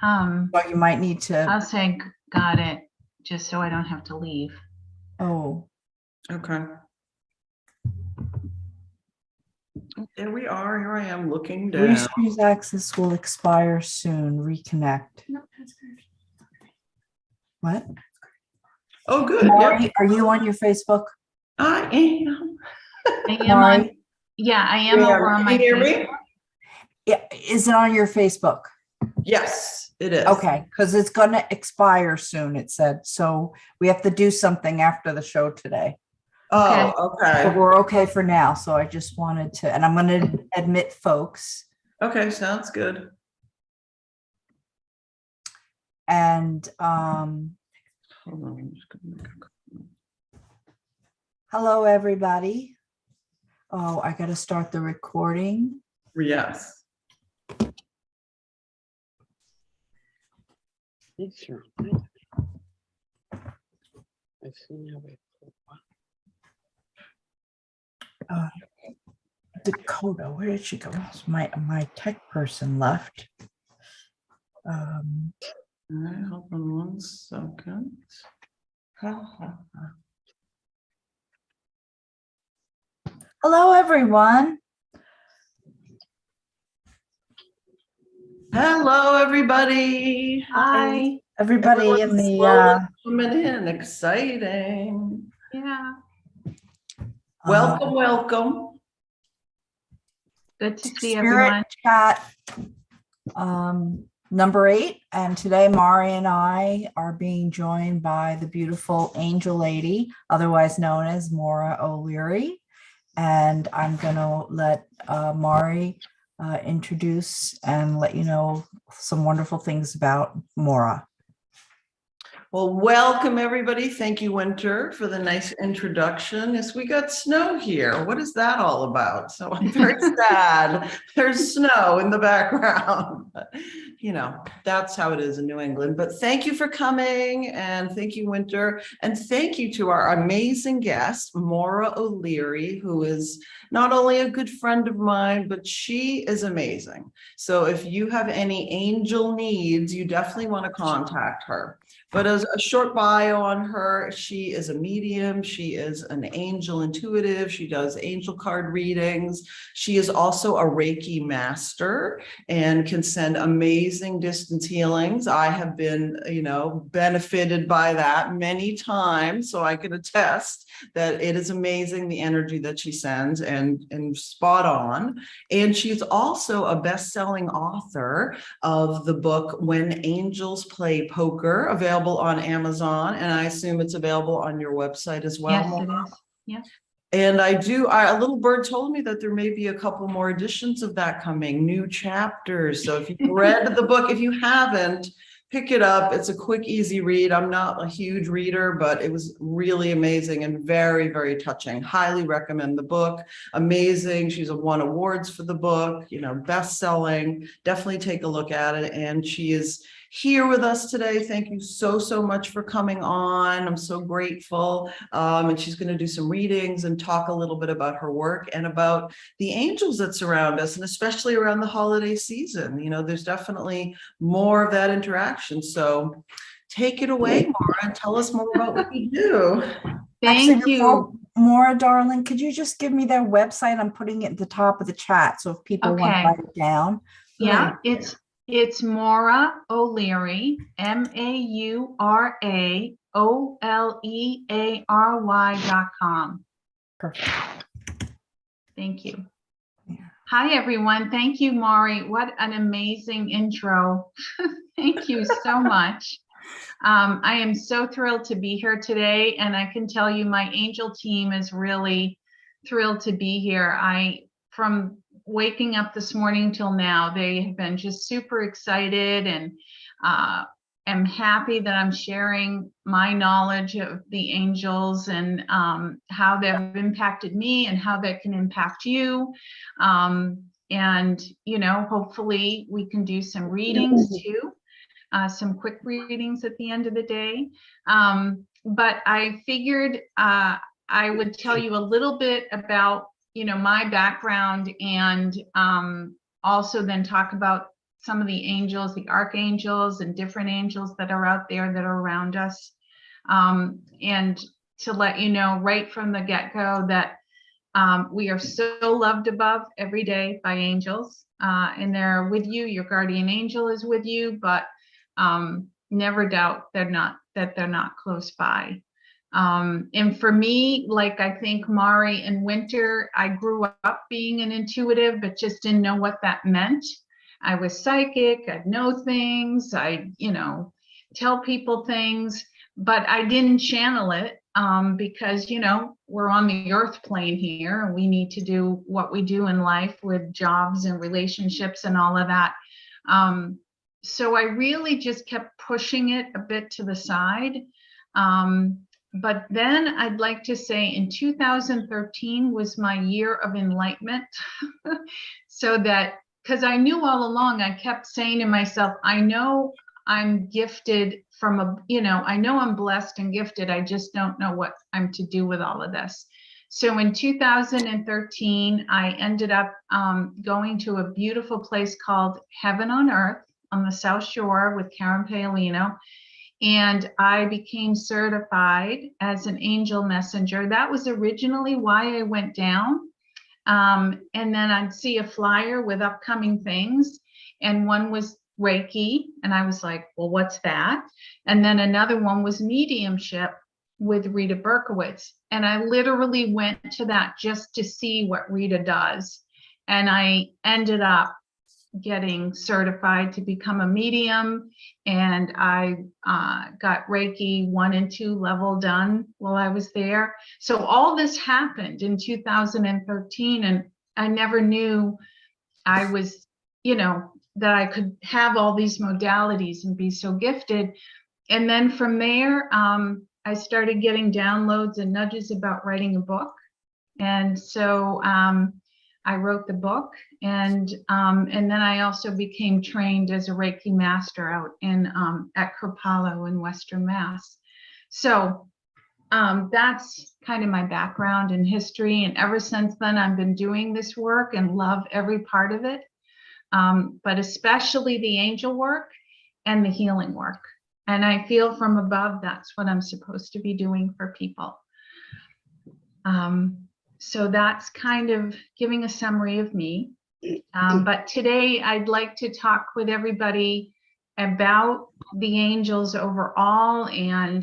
But you might need to. I'll say got it, just so I don't have to leave. Oh, Okay. There we are. Here I am looking down. Restream's access will expire soon. Reconnect. What? Oh, good. Mari, Yep. are you on your Facebook? I am. I am Mari? on, yeah, I am over on my Can you hear Facebook. me? Yeah, is it on your Facebook? Yes, it is. Okay, because it's going to expire soon, it said. So we have to do something after the show today. Oh, But okay. we're okay for now. So I just wanted to, and I'm going to admit folks. Okay, sounds good. And Hold on, I'm just gonna make a hello, everybody. Oh, I got to start the recording. yes. Sure. I've seen how it. Dakota, where did she go? My tech person left. All right, hold on 1 second. Hello, everyone. Hello, everybody. Hi. Everybody in Everyone's the slowly coming in. Exciting. Yeah, Welcome, welcome. good to see Spirit everyone. Chat number 8. And today Mari and I are being joined by the beautiful angel lady, otherwise known as Maura O'Leary. And I'm going to let Mari introduce and let you know some wonderful things about Maura. Well, welcome, everybody. Thank you, Winter, for the nice introduction. Yes, we got snow here. What is that all about? So I'm very sad. There's snow in the background. But, you know, that's how it is in New England. But thank you for coming, and thank you, Winter. And thank you to our amazing guest, Maura O'Leary, who is not only a good friend of mine, but she is amazing. So if you have any angel needs, you definitely want to contact her. But as a short bio on her, she is a medium. She is an angel intuitive. She does angel card readings. She is also a Reiki master and can send amazing distance healings. I have been, benefited by that many times. So I can attest that it is amazing the energy that she sends and spot on. And she's also a best-selling author of the book When Angels Play Poker, available on Amazon, and I assume it's available on your website as well. Yes, it is. Yeah. And a little bird told me that there may be a couple more editions of that coming, new chapters. So if you've read the book, if you haven't, pick it up. It's a quick, easy read. I'm not a huge reader, but it was really amazing and very, very touching. Highly recommend the book. Amazing. She's won awards for the book, best-selling. Definitely take a look at it. And she is here with us today. Thank you so much for coming on. I'm so grateful. And she's going to do some readings and talk a little bit about her work and about the angels that surround us, and especially around the holiday season. There's definitely more of that interaction. So take it away, Maura, and tell us more about what you do. Thank you. Maura, darling, could you just give me their website? I'm putting it at the top of the chat. So if people want to write it down. Yeah, it's Maura O'Leary, MauraOleary.com. Perfect. Thank you. Yeah. Hi, everyone. Thank you, Mari. What an amazing intro. Thank you so much. I am so thrilled to be here today, and I can tell you my angel team is really thrilled to be here. From waking up this morning till now, they have been just super excited, and am happy that I'm sharing my knowledge of the angels and how they've impacted me and how that can impact you. And, hopefully we can do some readings too, some quick readings at the end of the day. But I figured I would tell you a little bit about my background, and also then talk about some of the angels, the archangels and different angels that are out there that are around us. And to let you know right from the get-go that we are so loved above every day by angels, and they're with you. Your guardian angel is with you, but never doubt they're not close by. And for me, like I think Mari and Winter, I grew up being an intuitive, but just didn't know what that meant. I was psychic, I'd know things, I, tell people things, but I didn't channel it because, we're on the earth plane here and we need to do what we do in life with jobs and relationships and all of that. So I really just kept pushing it a bit to the side. But then I'd like to say in 2013 was my year of enlightenment. So that, because I knew all along, I kept saying to myself, I know I'm gifted I know I'm blessed and gifted. I just don't know what I'm to do with all of this. So in 2013, I ended up going to a beautiful place called Heaven on Earth on the South Shore with Karen Paolino. And I became certified as an angel messenger. That was originally why I went down. And then I'd see a flyer with upcoming things. And one was Reiki. And I was like, well, what's that? And then another one was mediumship with Rita Berkowitz. And I literally went to that just to see what Rita does. And I ended up getting certified to become a medium, and I got Reiki 1 and 2 level done while I was there. So all this happened in 2013, and I never knew I was, that I could have all these modalities and be so gifted. And then from there, I started getting downloads and nudges about writing a book. And so I wrote the book, and then I also became trained as a Reiki master out in at Kripalu in Western Mass. So that's kind of my background and history. And ever since then, I've been doing this work and love every part of it, but especially the angel work and the healing work. And I feel from above, that's what I'm supposed to be doing for people. So that's kind of giving a summary of me. But today I'd like to talk with everybody about the angels overall and,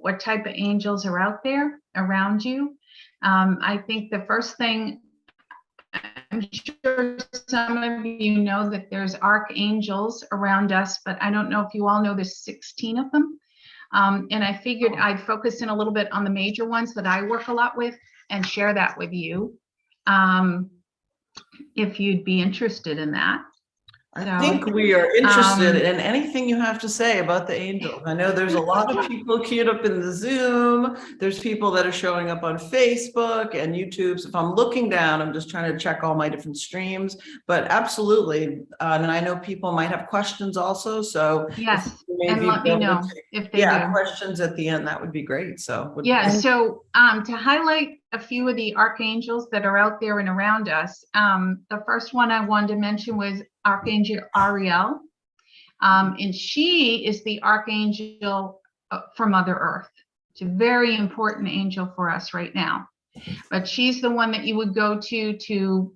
what type of angels are out there around you. I think the first thing, I'm sure some of you know that there's archangels around us, but I don't know if you all know there's 16 of them. And I figured I'd focus in a little bit on the major ones that I work a lot with and share that with you, if you'd be interested in that. I think we are interested in anything you have to say about the angels. I know there's a lot of people queued up in the Zoom. There's people that are showing up on Facebook and YouTube. So if I'm looking down, I'm just trying to check all my different streams, but absolutely. And I know people might have questions also. So yes, and let me know if they do. Questions at the end, that would be great. So so to highlight a few of the archangels that are out there and around us, the first one I wanted to mention was Archangel Ariel, and she is the archangel for Mother Earth. It's a very important angel for us right now, but she's the one that you would go to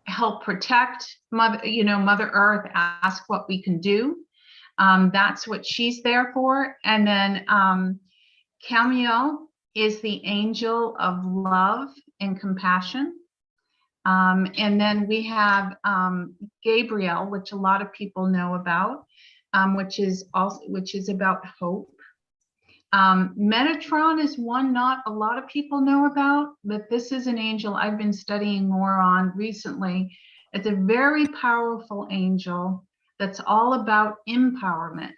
help protect Mother Earth, ask what we can do. That's what she's there for. And then Camiel is the angel of love and compassion. And then we have Gabriel, which a lot of people know about, which is about hope. Metatron is one not a lot of people know about, but this is an angel I've been studying more on recently. It's a very powerful angel that's all about empowerment.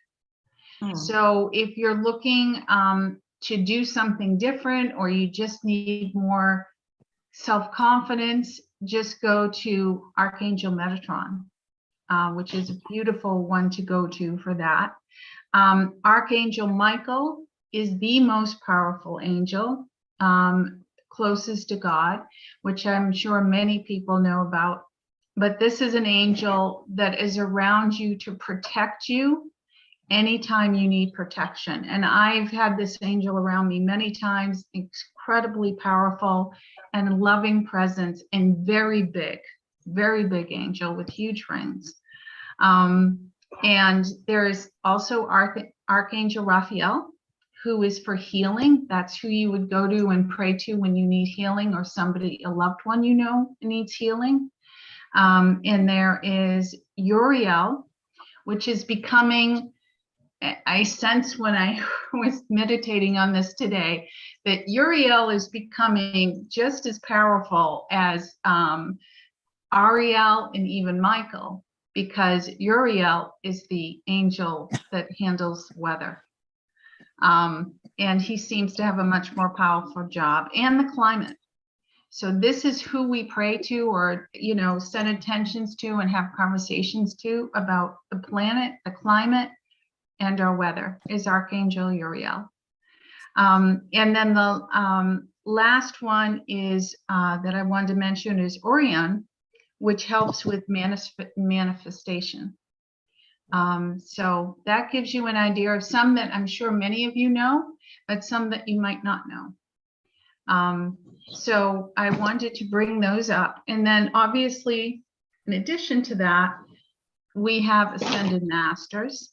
So if you're looking to do something different, or you just need more self-confidence, just go to Archangel Metatron, which is a beautiful one to go to for that. Archangel Michael is the most powerful angel, closest to God, which I'm sure many people know about. but this is an angel that is around you to protect you anytime you need protection. And I've had this angel around me many times, incredibly powerful and loving presence, and very big angel with huge rings. And there's also Archangel Raphael, who is for healing. That's who you would go to and pray to when you need healing, or somebody, a loved one you know needs healing. And there is Uriel, which is becoming, I sense when I was meditating on this today, that Uriel is becoming just as powerful as Ariel and even Michael, because Uriel is the angel that handles weather. And he seems to have a much more powerful job, and the climate. So this is who we pray to, or, you know, set intentions to and have conversations to about the planet, the climate, and our weather, is Archangel Uriel. And then the last one is that I wanted to mention is Orion, which helps with manifestation. So that gives you an idea of some that I'm sure many of you know, but some that you might not know. So I wanted to bring those up. And then obviously, in addition to that, we have ascended masters.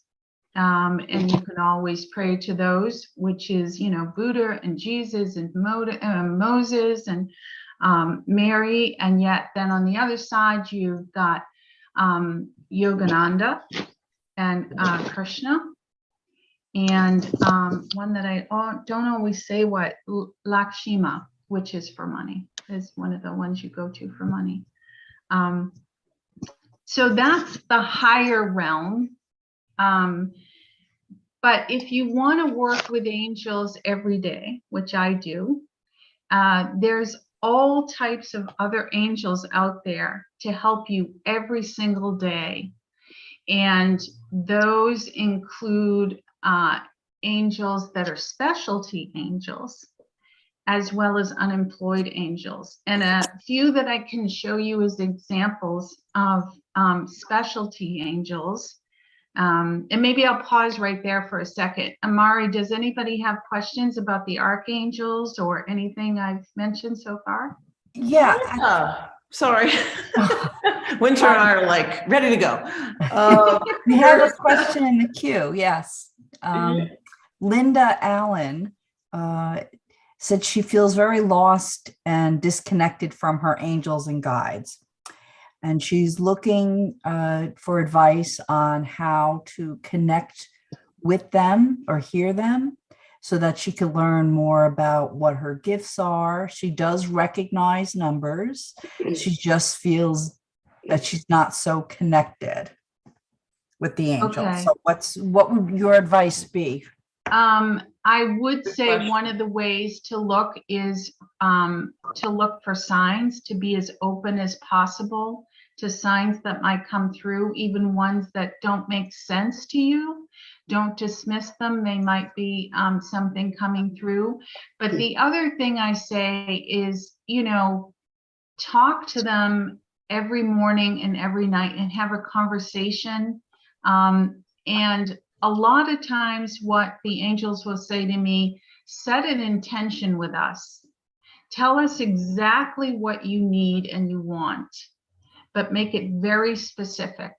And you can always pray to those, which is, you know, Buddha and Jesus and Moses and Mary. And yet then on the other side, you've got Yogananda and Krishna. And one that I don't always say what, Lakshmi, which is for money, is one of the ones you go to for money. So that's the higher realm. But if you want to work with angels every day, which I do, there's all types of other angels out there to help you every single day. And those include angels that are specialty angels, as well as unemployed angels. And a few that I can show you as examples of specialty angels. And maybe I'll pause right there for a second. Mari, does anybody have questions about the archangels or anything I've mentioned so far? Yeah. Sorry. Winter and I are like ready to go. We have a question in the queue. Yes. Linda Allen said she feels very lost and disconnected from her angels and guides. And she's looking for advice on how to connect with them or hear them so that she can learn more about what her gifts are. She does recognize numbers. She just feels that she's not so connected with the angels. Okay. So what would your advice be? I would say one of the ways to look is to look for signs, to be as open as possible to signs that might come through, even ones that don't make sense to you. Don't dismiss them. They might be something coming through. But the other thing I say is, you know, talk to them every morning and every night and have a conversation. And a lot of times what the angels will say to me, set an intention with us. Tell us exactly what you need and you want, but make it very specific.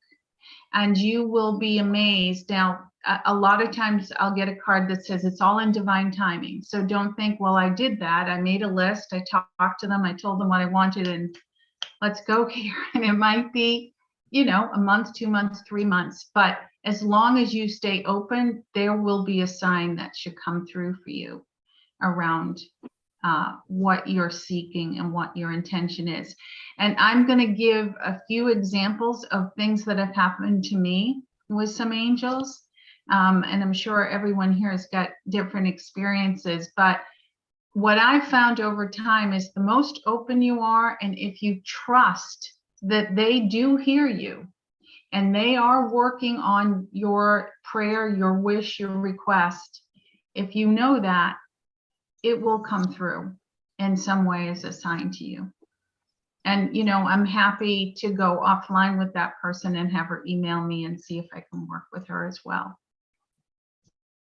And you will be amazed. Now, a lot of times I'll get a card that says it's all in divine timing. So don't think, well, I did that. I made a list. I talked to them. I told them what I wanted and let's go here. And it might be, you know, a month, 2 months, 3 months. But as long as you stay open, there will be a sign that should come through for you around what you're seeking and what your intention is. And I'm going to give a few examples of things that have happened to me with some angels. And I'm sure everyone here has got different experiences, but what I've found over time is the most open you are, and if you trust that they do hear you and they are working on your prayer, your wish, your request, if you know that, it will come through in some way as a sign to you. And, I'm happy to go offline with that person and have her email me and see if I can work with her as well.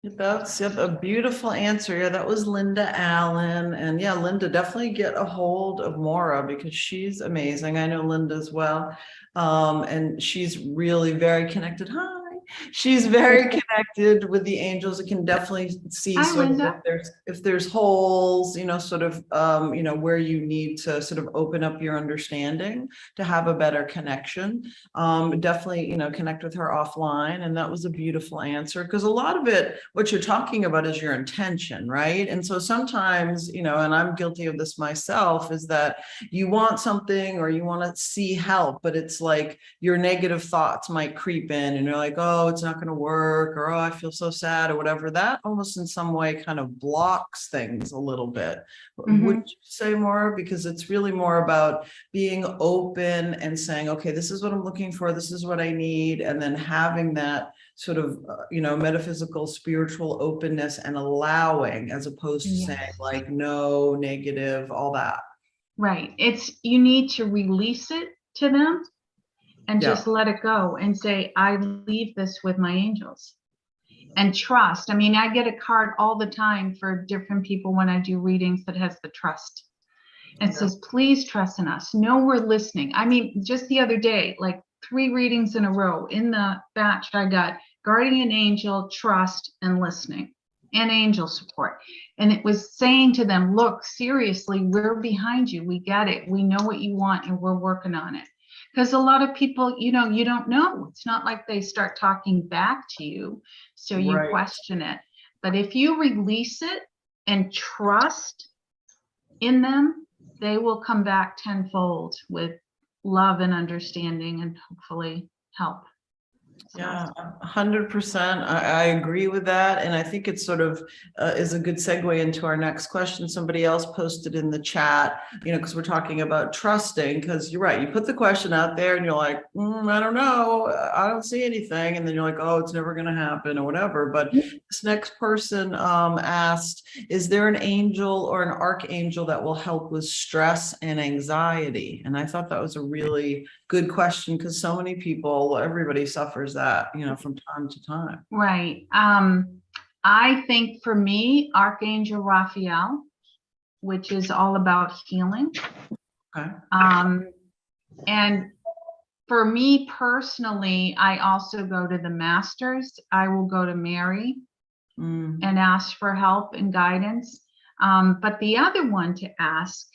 That's a beautiful answer. Yeah, that was Linda Allen. And yeah, Linda, definitely get a hold of Maura because she's amazing. I know Linda as well. And she's really very connected. Hi. She's very connected with the angels. It can definitely see Hi, sort of Linda. if there's holes, sort of where you need to sort of open up your understanding to have a better connection. Definitely, connect with her offline. And that was a beautiful answer because a lot of it, what you're talking about is your intention, right? And so sometimes, and I'm guilty of this myself, is that you want something or you want to see help, but it's like your negative thoughts might creep in and you're like, oh, it's not going to work, or oh, I feel so sad, or whatever. That almost in some way kind of blocks things a little bit. Would you say more? Because it's really more about being open and saying, okay, this is what I'm looking for, this is what I need, and then having that sort of, metaphysical, spiritual openness and allowing, as opposed to saying like, no, negative, all that. Right. You need to release it to them and just let it go and say, I leave this with my angels, and trust. I mean, I get a card all the time for different people when I do readings that has the trust. And says, please trust in us. Know we're listening. I mean, just the other day, like 3 readings in a row in the batch, I got guardian angel, trust, and listening, and angel support. And it was saying to them, look, seriously, we're behind you. We get it. We know what you want and we're working on it. Because a lot of people, you don't know. It's not like they start talking back to you. So you question it. But if you release it and trust in them, they will come back tenfold with love and understanding and hopefully help. Yeah, 100%. I agree with that. And I think it sort of is a good segue into our next question. Somebody else posted in the chat, because we're talking about trusting, because you're right. You put the question out there and you're like, I don't know. I don't see anything. And then you're like, oh, it's never going to happen or whatever. But this next person asked, is there an angel or an archangel that will help with stress and anxiety? And I thought that was a really good question because so many people, everybody suffers that, from time to time. Right. I think for me, Archangel Raphael, which is all about healing. Okay. And for me personally, I also go to the masters. I will go to Mary and ask for help and guidance. But the other one to ask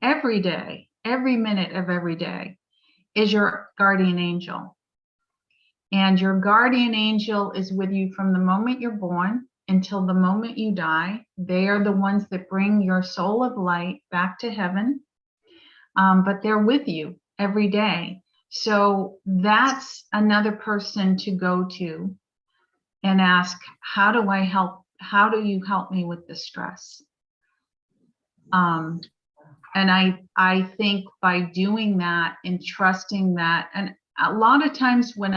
every day, every minute of every day, is your guardian angel. And your guardian angel is with you from the moment you're born until the moment you die. They are the ones that bring your soul of light back to heaven. But they're with you every day. So that's another person to go to and ask, how do I help? How do you help me with the stress? And I think by doing that and trusting that, and a lot of times when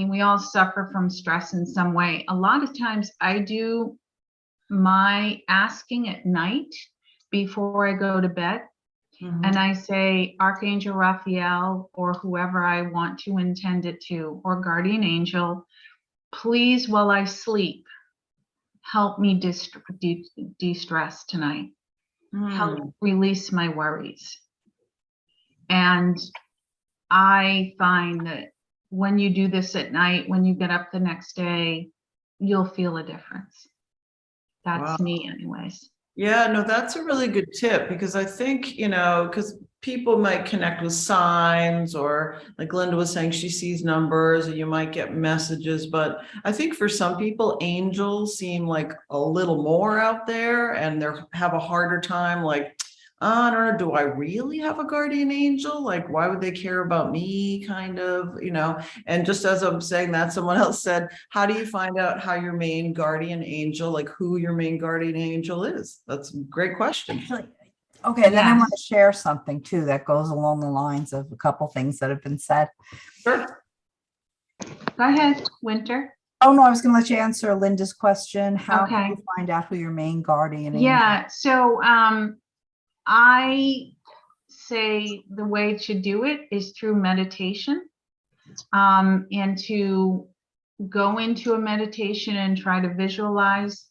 we all suffer from stress in some way. A lot of times I do my asking at night before I go to bed. And I say, Archangel Raphael, or whoever I want to intend it to, or guardian angel, please, while I sleep, help me de-stress tonight. Help release my worries. And I find that when you do this at night, when you get up the next day, you'll feel a difference. That's me anyways. Yeah, no, that's a really good tip because I think, because people might connect with signs, or like Linda was saying, she sees numbers and you might get messages. But I think for some people, angels seem like a little more out there and they have a harder time. Like, I don't know, do I really have a guardian angel? Like, why would they care about me? Kind of, and just as I'm saying that, someone else said, how do you find out how your main guardian angel, like who your main guardian angel is? That's a great question. Actually, okay, then I want to share something too that goes along the lines of a couple things that have been said. Sure. Go ahead, Winter. Oh, no, I was going to let you answer Linda's question. How do you find out who your main guardian angel is? Yeah, so I say the way to do it is through meditation, and to go into a meditation and try to visualize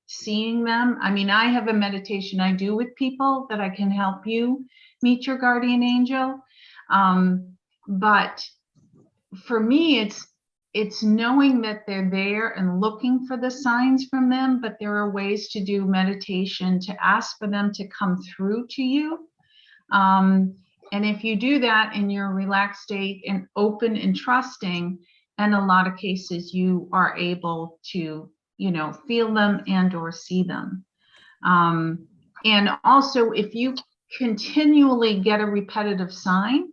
seeing them. I mean, I have a meditation I do with people that I can help you meet your guardian angel. But for me, it's knowing that they're there and looking for the signs from them, but there are ways to do meditation to ask for them to come through to you. And if you do that in your relaxed state and open and trusting, in a lot of cases, you are able to, feel them and or see them. And also, if you continually get a repetitive sign,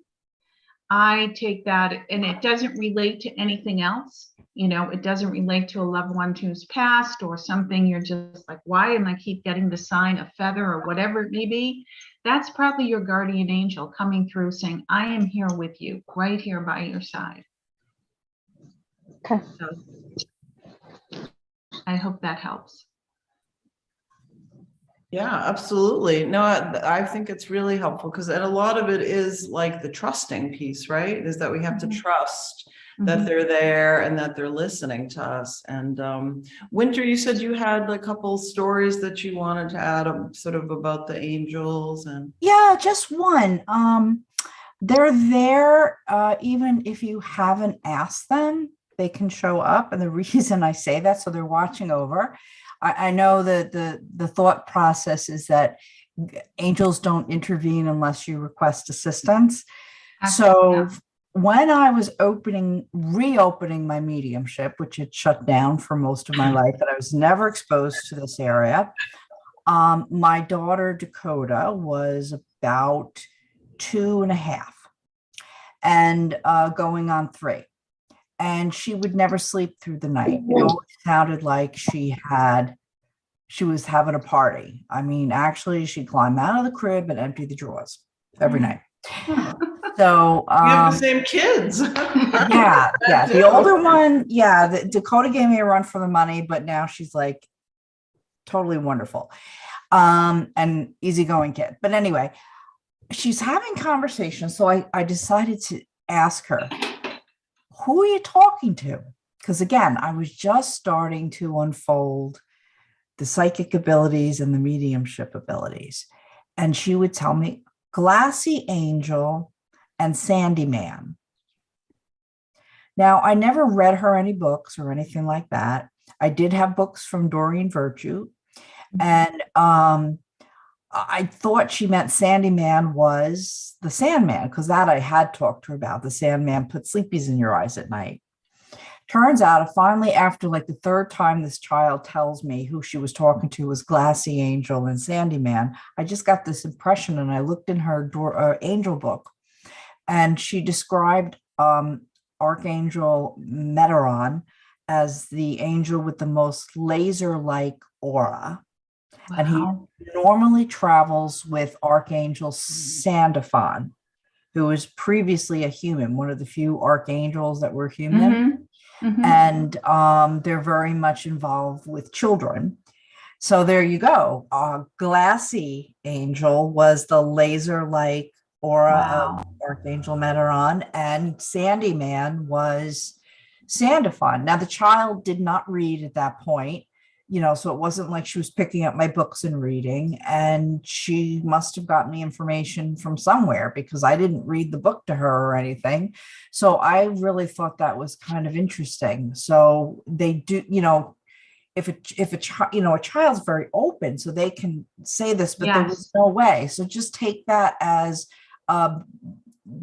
I take that, and it doesn't relate to anything else. It doesn't relate to a loved one who's passed or something. You're just like, why am I keep getting the sign, a feather or whatever it may be? That's probably your guardian angel coming through saying, I am here with you, right here by your side. Okay. So I hope that helps. Yeah, absolutely. No, I think it's really helpful because a lot of it is like the trusting piece, right? Is that we have to trust that they're there and that they're listening to us. And Winter, you said you had a couple stories that you wanted to add sort of about the angels and. Yeah, just one. They're there, even if you haven't asked them, they can show up. And the reason I say that, so they're watching over. I know that the thought process is that angels don't intervene unless you request assistance. So when I was reopening my mediumship, which had shut down for most of my life, and I was never exposed to this area, my daughter Dakota was about 2.5 and going on 3. And she would never sleep through the night. It always sounded like she was having a party. I mean, actually, she'd climb out of the crib and empty the drawers every night. So you have the same kids. yeah. The older one, Dakota gave me a run for the money, but now she's like totally wonderful. And easygoing kid. But anyway, she's having conversations. So I decided to ask her, who are you talking to? Because again, I was just starting to unfold the psychic abilities and the mediumship abilities. And she would tell me Glassy Angel and Sandy Man. Now, I never read her any books or anything like that. I did have books from Doreen Virtue. And I thought she meant Sandy Man was the Sandman, because that I had talked to her about. The Sandman put sleepies in your eyes at night. Turns out, finally, after like the 3rd time this child tells me who she was talking to was Glassy Angel and Sandy Man, I just got this impression, and I looked in her angel book, and she described Archangel Meteron as the angel with the most laser-like aura. Wow. And he normally travels with Archangel Sandalphon, who was previously a human, one of the few archangels that were human. And they're very much involved with children. So there you go. Glassy Angel was the laser-like aura of Archangel Meteron, and Sandy Man was Sandalphon. Now, the child did not read at that point. So it wasn't like she was picking up my books and reading, and she must have gotten the information from somewhere because I didn't read the book to her or anything. So I really thought that was kind of interesting. So they do, if a child's very open, so they can say this, but there was no way. So just take that as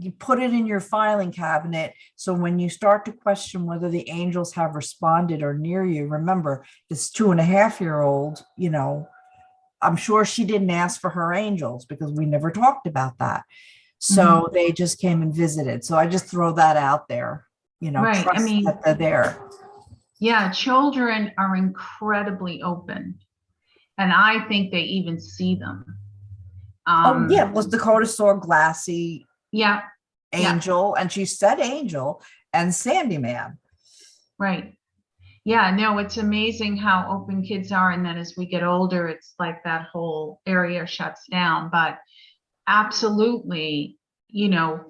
you put it in your filing cabinet. So when you start to question whether the angels have responded or near you, remember this 2.5-year-old, I'm sure she didn't ask for her angels because we never talked about that. So they just came and visited. So I just throw that out there, right. Trust that they're there. Yeah. Children are incredibly open, and I think they even see them. Was Dakota saw Glassy Angel, and she said Angel and Sandy Man. Right. Yeah, no, it's amazing how open kids are. And then as we get older, it's like that whole area shuts down. But absolutely,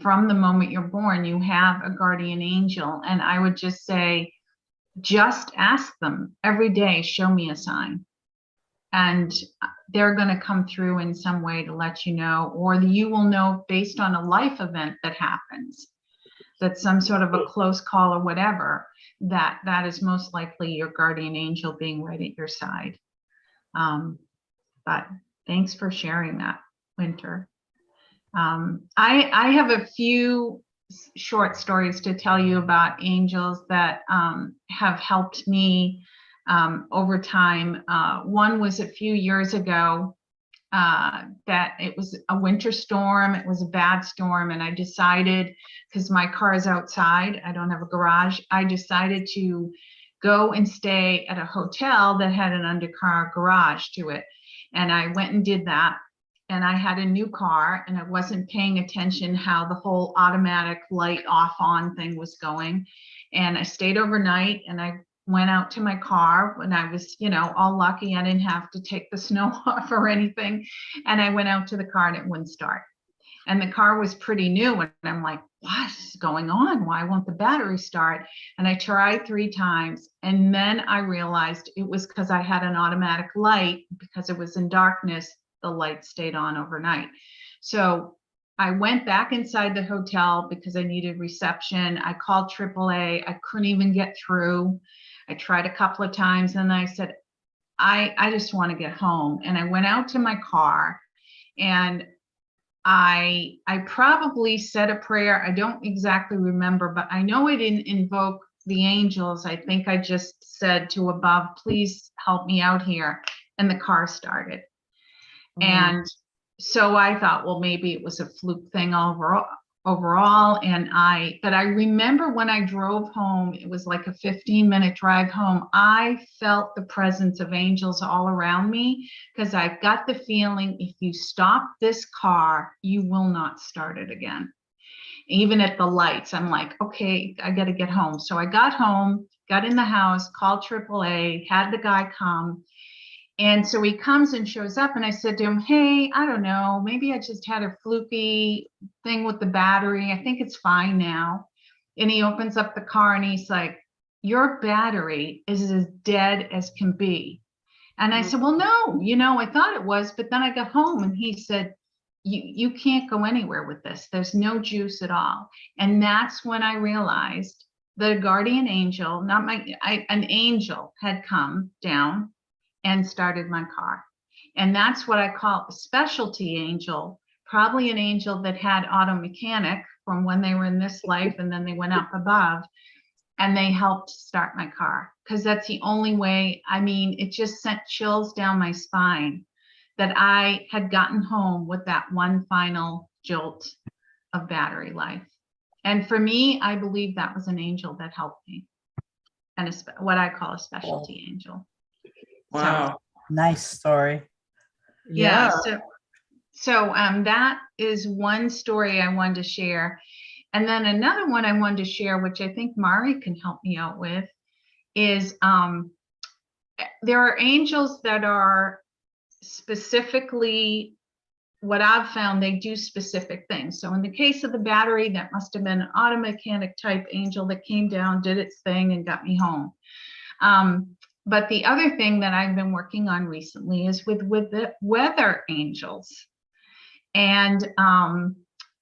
from the moment you're born, you have a guardian angel. And I would just say, just ask them every day, show me a sign. And they're going to come through in some way to let you know, or you will know based on a life event that happens, that's some sort of a close call or whatever, that is most likely your guardian angel being right at your side. But thanks for sharing that, Winter. I have a few short stories to tell you about angels that have helped me over time. One was a few years ago that it was a winter storm. It was a bad storm. And I decided, because my car is outside, I don't have a garage, I decided to go and stay at a hotel that had an undercar garage to it. And I went and did that. And I had a new car and I wasn't paying attention how the whole automatic light off on thing was going. And I stayed overnight and I went out to my car when I was, all lucky I didn't have to take the snow off or anything. And I went out to the car and it wouldn't start. And the car was pretty new. And I'm like, what's going on? Why won't the battery start? And I tried 3 times. And then I realized it was because I had an automatic light. Because it was in darkness, the light stayed on overnight. So I went back inside the hotel because I needed reception. I called AAA. I couldn't even get through. I tried a couple of times and I said, I just want to get home. And I went out to my car and I probably said a prayer. I don't exactly remember, but I know I didn't invoke the angels. I think I just said to above, please help me out here. And the car started. And so I thought, well, maybe it was a fluke thing overall. But I remember when I drove home, it was like a 15-minute drive home. I felt the presence of angels all around me because I got the feeling if you stop this car, you will not start it again. Even at the lights, I'm like, okay, I got to get home. So I got home, got in the house, called AAA, had the guy come. And so he comes and shows up and I said to him, hey, I don't know, maybe I just had a fluky thing with the battery. I think it's fine now. And he opens up the car and he's like, your battery is as dead as can be. And I said, well, no, I thought it was, but then I got home and he said, you can't go anywhere with this. There's no juice at all. And that's when I realized that a guardian angel, an angel had come down and started my car. And that's what I call a specialty angel, probably an angel that had auto mechanic from when they were in this life and then they went up above and they helped start my car. Because that's the only way, it just sent chills down my spine that I had gotten home with that one final jolt of battery life. And for me, I believe that was an angel that helped me. And what I call a specialty angel. Wow. Nice story. Yeah. So that is one story I wanted to share. And then another one I wanted to share, which I think Mari can help me out with, is there are angels that are specifically, what I've found, they do specific things. So in the case of the battery, that must have been an auto mechanic type angel that came down, did its thing and got me home. But the other thing that I've been working on recently is with the weather angels. And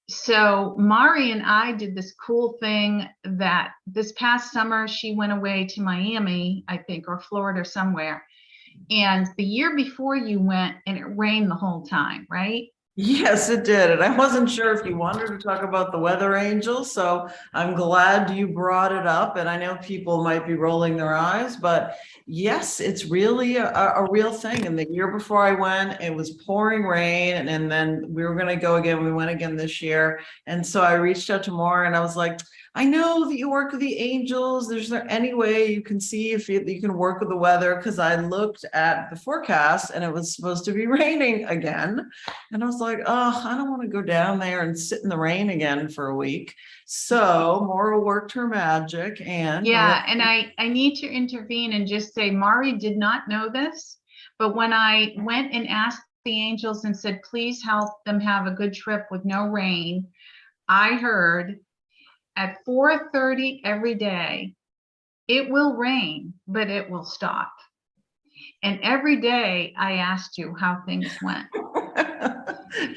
so Mari and I did this cool thing that this past summer, she went away to Miami, I think, or Florida somewhere. And the year before you went and it rained the whole time, right? Yes, it did. And I wasn't sure if you wanted to talk about the weather angels. So I'm glad you brought it up. And I know people might be rolling their eyes, but yes, it's really a real thing. And the year before I went, it was pouring rain. And then we were going to go again. We went again this year. And so I reached out to Maura and I was like, I know that you work with the angels. Is there any way you can see if you can work with the weather? Because I looked at the forecast and it was supposed to be raining again. And I was like, oh, I don't want to go down there and sit in the rain again for a week. So Maura worked her magic and and I need to intervene and just say Mari did not know this, but when I went and asked the angels and said, please help them have a good trip with no rain, I heard at 4:30 every day, it will rain, but it will stop. And every day I asked you how things went.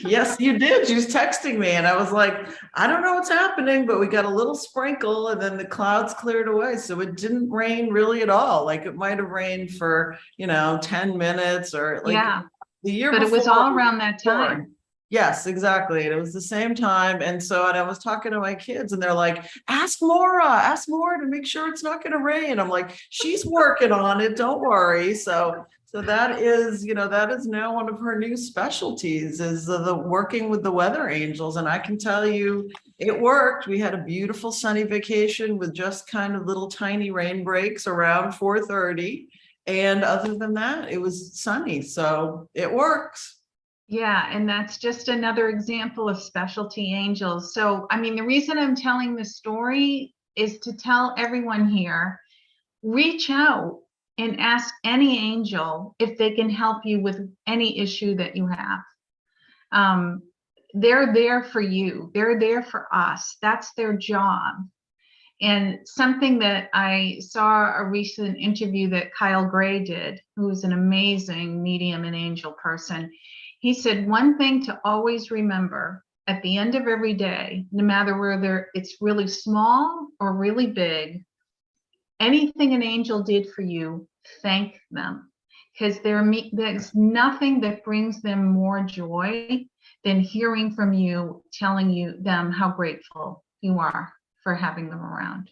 Yes, you did. You was texting me and I was like, I don't know what's happening, but we got a little sprinkle and then the clouds cleared away. So it didn't rain really at all. Like it might have rained for, 10 minutes or like Yeah, the year but before. it was all around that time. Yes, exactly. And it was the same time. And I was talking to my kids and they're like, ask Maura to make sure it's not going to rain. I'm like, she's working on it. Don't worry. So that is, that is now one of her new specialties is the working with the weather angels. And I can tell you it worked. We had a beautiful sunny vacation with just kind of little tiny rain breaks around 4:30. And other than that, it was sunny. So it works. Yeah, and that's just another example of specialty angels. So, I mean, the reason I'm telling this story is to tell everyone here, reach out and ask any angel if they can help you with any issue that you have. They're there for you. They're there for us. That's their job. And something that I saw a recent interview that Kyle Gray did, who's an amazing medium and angel person. He said, one thing to always remember at the end of every day, no matter whether it's really small or really big, anything an angel did for you, thank them. Because there's nothing that brings them more joy than hearing from you, telling them how grateful you are for having them around.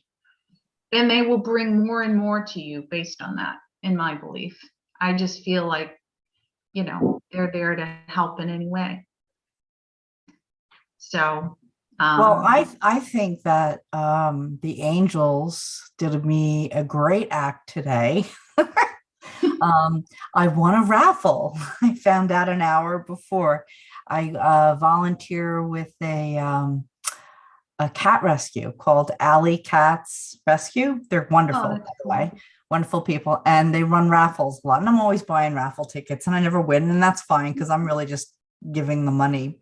And they will bring more and more to you based on that, in my belief. I just feel like, they're there to help in any way. So, well, I think that the angels did me a great act today. I won a raffle. I found out an hour before. I volunteer with a cat rescue called Alley Cats Rescue. They're wonderful, by the way. Wonderful people. And they run raffles a lot. And I'm always buying raffle tickets and I never win. And that's fine because I'm really just giving the money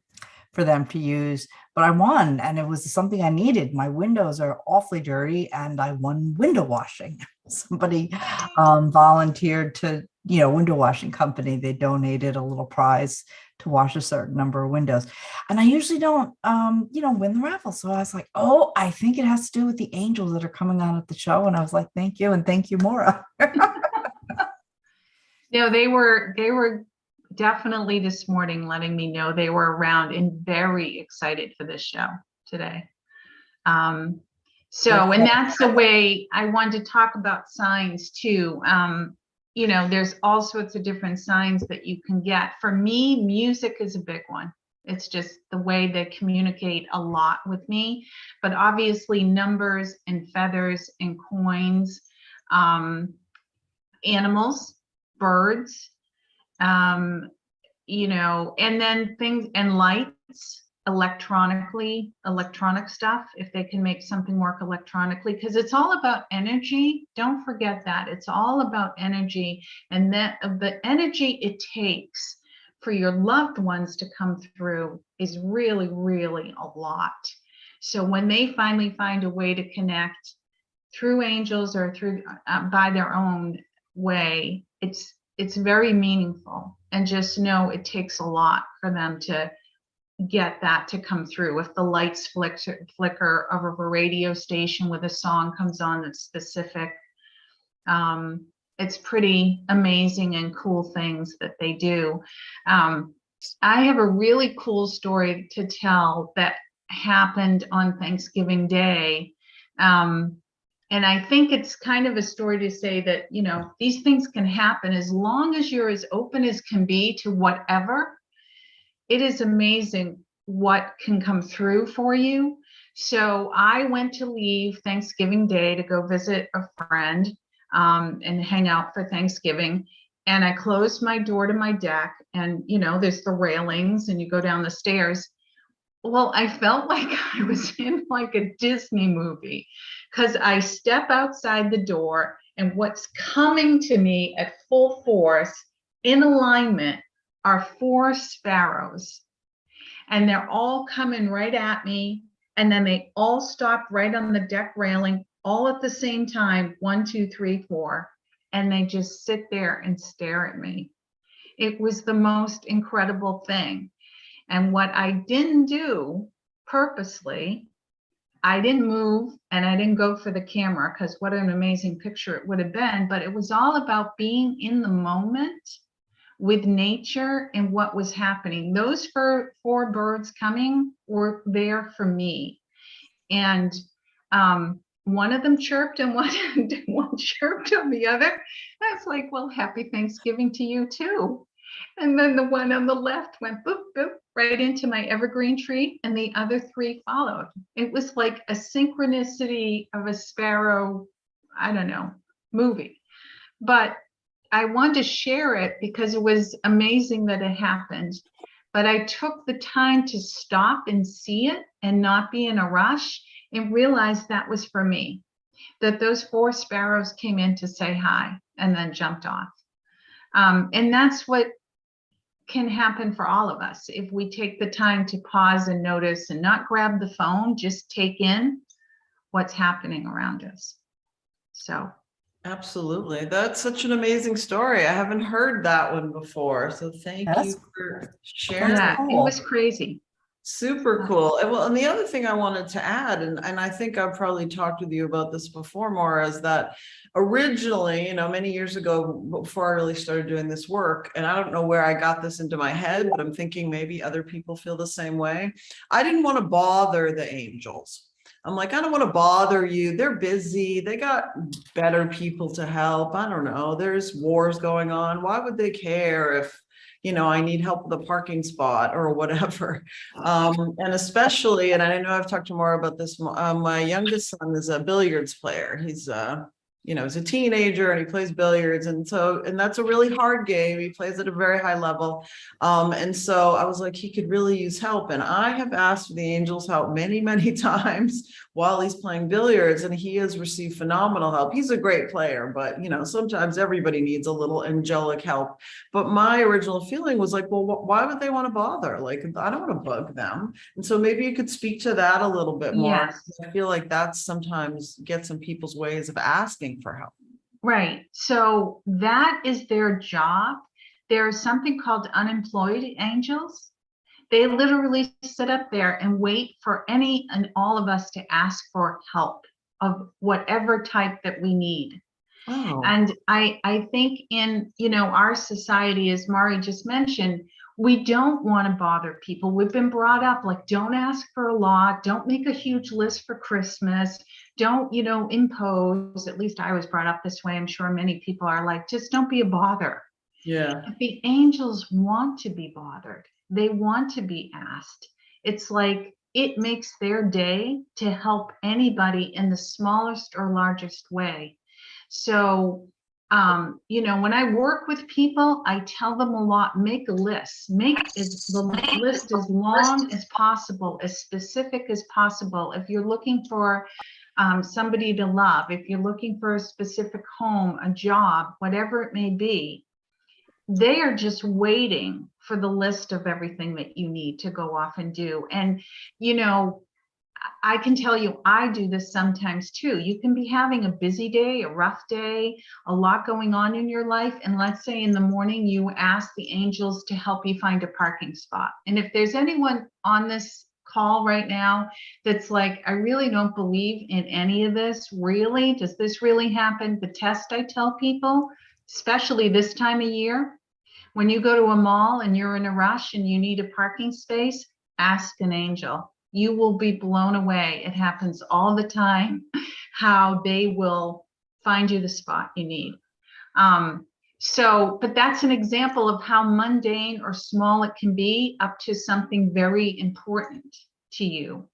for them to use. But I won and it was something I needed. My windows are awfully dirty and I won window washing. Somebody volunteered to, window washing company. They donated a little prize to wash a certain number of windows. And I usually don't, win the raffle. So I was like, oh, I think it has to do with the angels that are coming on at the show. And I was like, thank you. And thank you, Maura. They were definitely this morning letting me know they were around and very excited for this show today. And that's the way I wanted to talk about signs too. There's all sorts of different signs that you can get. For me, music is a big one. It's just the way they communicate a lot with me. But obviously numbers and feathers and coins, animals, birds, and then things and lights, electronic stuff, if they can make something work electronically, because it's all about energy. Don't forget that. It's all about energy, and that the energy it takes for your loved ones to come through is really, really a lot. So when they finally find a way to connect through angels or through by their own way, it's very meaningful. And just know it takes a lot for them to get that to come through. If the lights flicker of a radio station with a song comes on that's specific, it's pretty amazing and cool things that they do. I have a really cool story to tell that happened on Thanksgiving Day. And I think it's kind of a story to say that, these things can happen as long as you're as open as can be to whatever. It is amazing what can come through for you. So I went to leave Thanksgiving Day to go visit a friend and hang out for Thanksgiving. And I closed my door to my deck and, there's the railings and you go down the stairs. Well, I felt like I was in like a Disney movie because I step outside the door and what's coming to me at full force in alignment are 4 sparrows, and they're all coming right at me. And then they all stop right on the deck railing, all at the same time, 1, 2, 3, 4. And they just sit there and stare at me. It was the most incredible thing. And what I didn't do purposely, I didn't move and I didn't go for the camera, because what an amazing picture it would have been. But it was all about being in the moment with nature and what was happening. Those 4 birds coming were there for me. And one of them chirped and one chirped on the other. I was like, well, happy Thanksgiving to you too. And then the one on the left went boop, boop, right into my evergreen tree, and the other 3 followed. It was like a synchronicity of a sparrow, I don't know, movie. But I wanted to share it because it was amazing that it happened. But I took the time to stop and see it and not be in a rush, and realized that was for me, that those 4 sparrows came in to say hi and then jumped off. And that's what can happen for all of us if we take the time to pause and notice and not grab the phone, just take in what's happening around us. So. Absolutely. That's such an amazing story. I haven't heard that one before. So thank you for sharing. Yeah, cool. it was crazy. Super cool. And well, and the other thing I wanted to add, and I think I've probably talked with you about this before, Maura, is that originally, many years ago, before I really started doing this work, and I don't know where I got this into my head, but I'm thinking maybe other people feel the same way. I didn't want to bother the angels. I'm like, I don't want to bother you. They're busy. They got better people to help. I don't know. There's wars going on. Why would they care if, I need help with a parking spot or whatever. And especially, and I know I've talked to more about this, my youngest son is a billiards player. He's he's a teenager and he plays billiards. And that's a really hard game. He plays at a very high level. And so I was like, he could really use help. And I have asked for the angels' help many, many times while he's playing billiards, and he has received phenomenal help. He's a great player, but sometimes everybody needs a little angelic help. But my original feeling was like, well, why would they want to bother? Like, I don't want to bug them. And so maybe you could speak to that a little bit more. Yes. I feel like that's sometimes gets in people's ways of asking for help. Right. So that is their job. There's something called unemployed angels. They literally sit up there and wait for any and all of us to ask for help of whatever type that we need. Oh. And I think in, our society, as Mari just mentioned, we don't want to bother people. We've been brought up like, don't ask for a lot, don't make a huge list for Christmas, don't, impose. At least I was brought up this way. I'm sure many people are like, just don't be a bother. Yeah. But the angels want to be bothered. They want to be asked. It's like, it makes their day to help anybody in the smallest or largest way. So, when I work with people, I tell them a lot, make a list, make the list as long as possible, as specific as possible. If you're looking for somebody to love, if you're looking for a specific home, a job, whatever it may be, they are just waiting for the list of everything that you need to go off and do. And, I can tell you, I do this sometimes too. You can be having a busy day, a rough day, a lot going on in your life. And let's say in the morning, you ask the angels to help you find a parking spot. And if there's anyone on this call right now that's like, I really don't believe in any of this. Really? Does this really happen? The test I tell people, especially this time of year, when you go to a mall and you're in a rush and you need a parking space, ask an angel. You will be blown away. It happens all the time, how they will find you the spot you need. But that's an example of how mundane or small it can be up to something very important to you.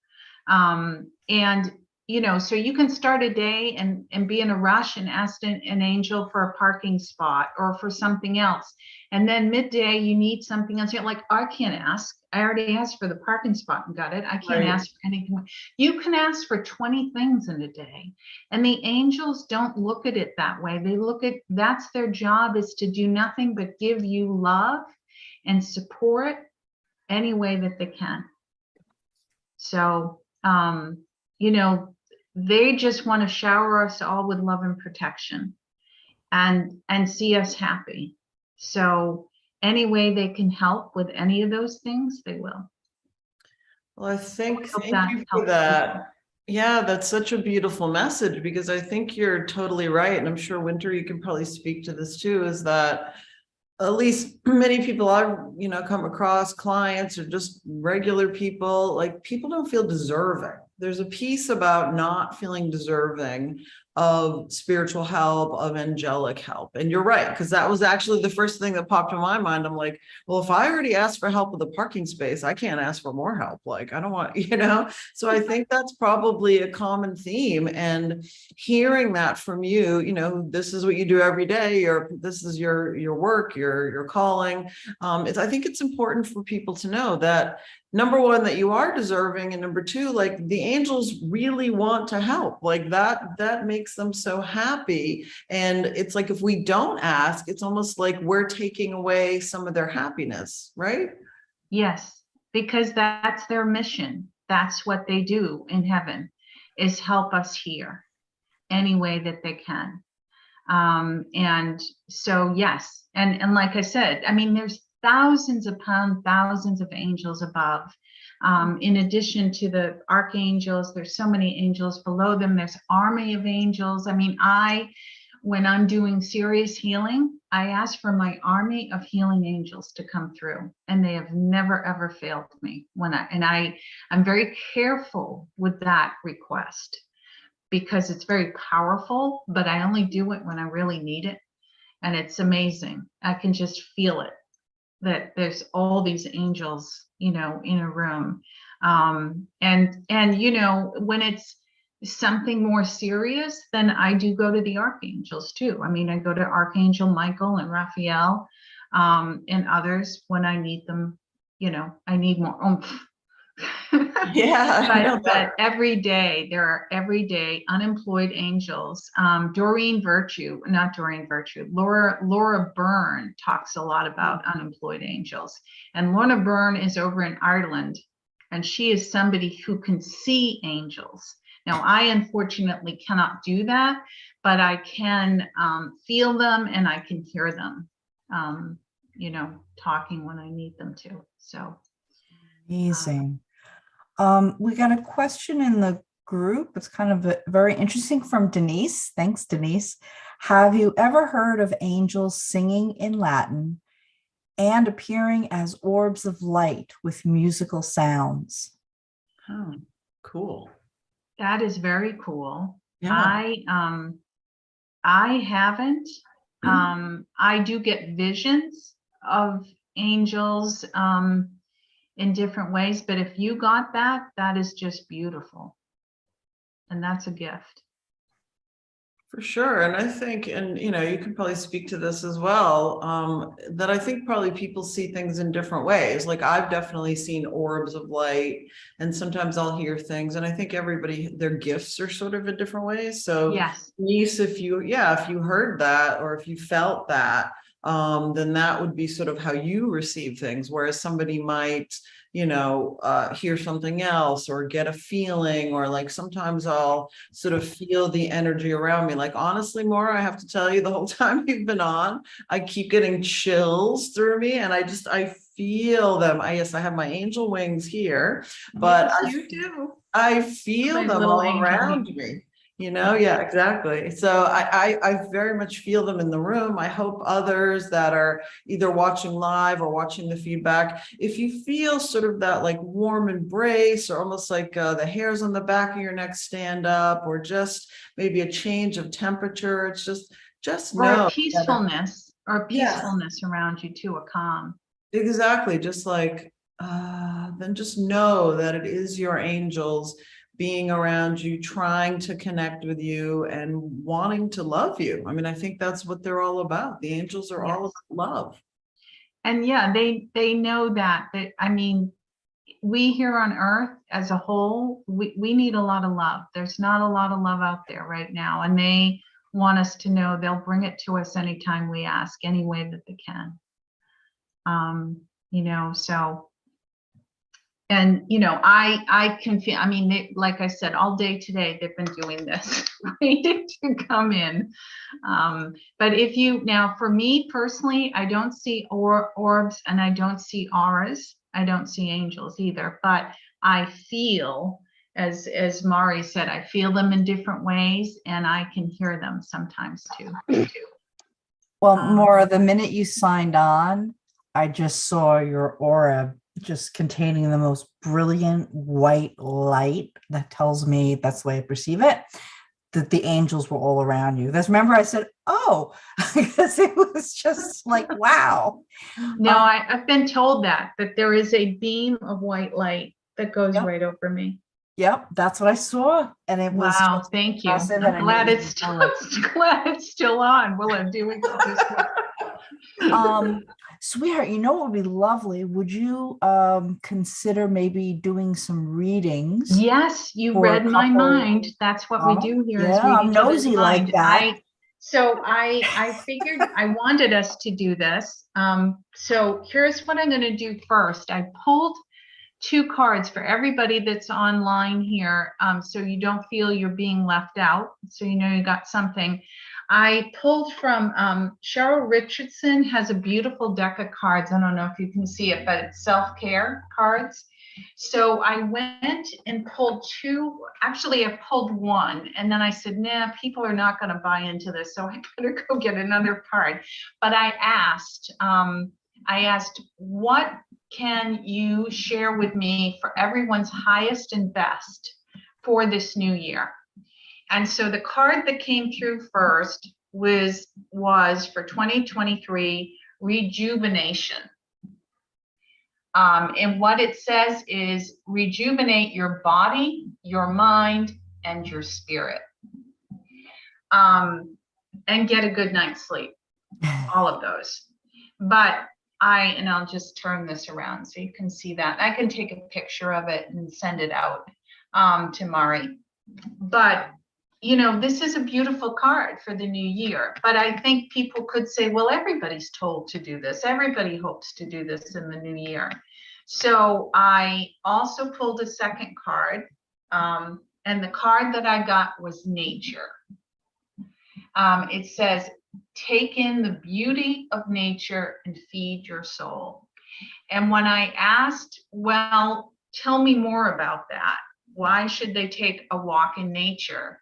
So you can start a day and be in a rush and ask an angel for a parking spot or for something else. And then midday, you need something else. You're like, I can't ask. I already asked for the parking spot and got it. I can't ask for anything more. You can ask for 20 things in a day. And the angels don't look at it that way. They look at, that's their job, is to do nothing but give you love and support any way that they can. So, you know, they just want to shower us all with love and protection and see us happy. So any way they can help with any of those things, they will. Well, I think, hope thank that you for helps that. people. Yeah, that's such a beautiful message, because I think you're totally right. And I'm sure Winter, you can probably speak to this too, is that at least many people I've, come across, clients or just regular people, like people don't feel deserving. There's a piece about not feeling deserving of spiritual help, of angelic help. And you're right, because that was actually the first thing that popped in my mind. I'm like, well, if I already asked for help with a parking space, I can't ask for more help. Like, I don't want, so I think that's probably a common theme. And hearing that from you, this is what you do every day, or this is your work, your calling. I think it's important for people to know that, number one, that you are deserving, and number two, like the angels really want to help. Like that makes them so happy. And it's like, if we don't ask, it's almost like we're taking away some of their happiness, right? Yes, because that's their mission. That's what they do in heaven, is help us here any way that they can. And so, yes. And like I said, I mean, there's thousands upon thousands of angels above. In addition to the archangels, there's so many angels below them. There's army of angels. I mean, when I'm doing serious healing, I ask for my army of healing angels to come through, and they have never ever failed me I'm very careful with that request, because it's very powerful, but I only do it when I really need it. And it's amazing. I can just feel it, that there's all these angels, in a room. And when it's something more serious, then I do go to the archangels too. I mean, I go to Archangel Michael and Raphael, and others when I need them. I need more oomph. Yeah. But every day there are unemployed angels. Laura Byrne talks a lot about unemployed angels, and Laura Byrne is over in Ireland, and she is somebody who can see angels. Now, I unfortunately cannot do that, but I can feel them, and I can hear them, talking when I need them to. So Amazing. We got a question in the group. It's kind of very interesting, from Denise. Thanks, Denise. Have you ever heard of angels singing in Latin and appearing as orbs of light with musical sounds? Oh, cool. that is very cool. Yeah. I haven't. I do get visions of angels in different ways, but if you got that, that is just beautiful. And that's a gift. For sure. And I think, and you can probably speak to this as well, that I think probably people see things in different ways. Like I've definitely seen orbs of light, and sometimes I'll hear things, and I think everybody, their gifts are sort of in different ways. So yes, Denise, if you heard that, or if you felt that, then that would be sort of how you receive things. Whereas somebody might, hear something else or get a feeling, or like sometimes I'll sort of feel the energy around me. Like, honestly, Maura, I have to tell you, the whole time you've been on, I keep getting chills through me, and I feel them. I have my angel wings here, but yes, you do. I feel My them little all angel around me. Yeah, exactly. So I very much feel them in the room. I hope others that are either watching live or watching the feedback, if you feel sort of that like warm embrace, or almost like the hairs on the back of your neck stand up, or just maybe a change of temperature, it's just Or know. a peacefulness, Yes. around you too, a calm. Exactly. Just like, then just know that it is your angels being around you, trying to connect with you and wanting to love you. I mean, I think that's what they're all about. The angels are all about love. And yeah, they know that, I mean, we here on earth as a whole, we need a lot of love. There's not a lot of love out there right now. And they want us to know they'll bring it to us anytime we ask, any way that they can. so. And, I can feel, I mean, like I said, all day today, they've been doing this, waiting to come in. But now for me personally, I don't see orbs and I don't see auras. I don't see angels either, but I feel, as Mari said, I feel them in different ways and I can hear them sometimes too. Well, Maura, the minute you signed on, I just saw your aura just containing the most brilliant white light that tells me, that's the way I perceive it, that the angels were all around you. Remember I said, oh, because it was just like, wow. No, I've been told that there is a beam of white light that goes right over me. Yep, that's what I saw. And it was wow, thank you. I'm glad it's still on. Will I do it this way? Sweetheart, what would be lovely? Would you consider maybe doing some readings? Yes, you read my mind. That's what we do here. Yeah, I'm nosy like that. I figured I wanted us to do this. So here's what I'm going to do first. I pulled 2 cards for everybody that's online here, so you don't feel you're being left out. So you got something. I pulled from Cheryl Richardson has a beautiful deck of cards. I don't know if you can see it, but it's self-care cards. So I went and pulled 2. Actually, I pulled 1, and then I said, nah, people are not going to buy into this, so I better go get another card. But I asked, what can you share with me for everyone's highest and best for this new year? And so the card that came through first was for 2023, rejuvenation. And what it says is rejuvenate your body, your mind, and your spirit. And get a good night's sleep, all of those. But I'll just turn this around so you can see that. I can take a picture of it and send it out to Mari. But this is a beautiful card for the new year. But I think people could say, well, everybody's told to do this. Everybody hopes to do this in the new year. So I also pulled a second card. And the card that I got was nature. It says, take in the beauty of nature and feed your soul. And when I asked, well, tell me more about that. Why should they take a walk in nature?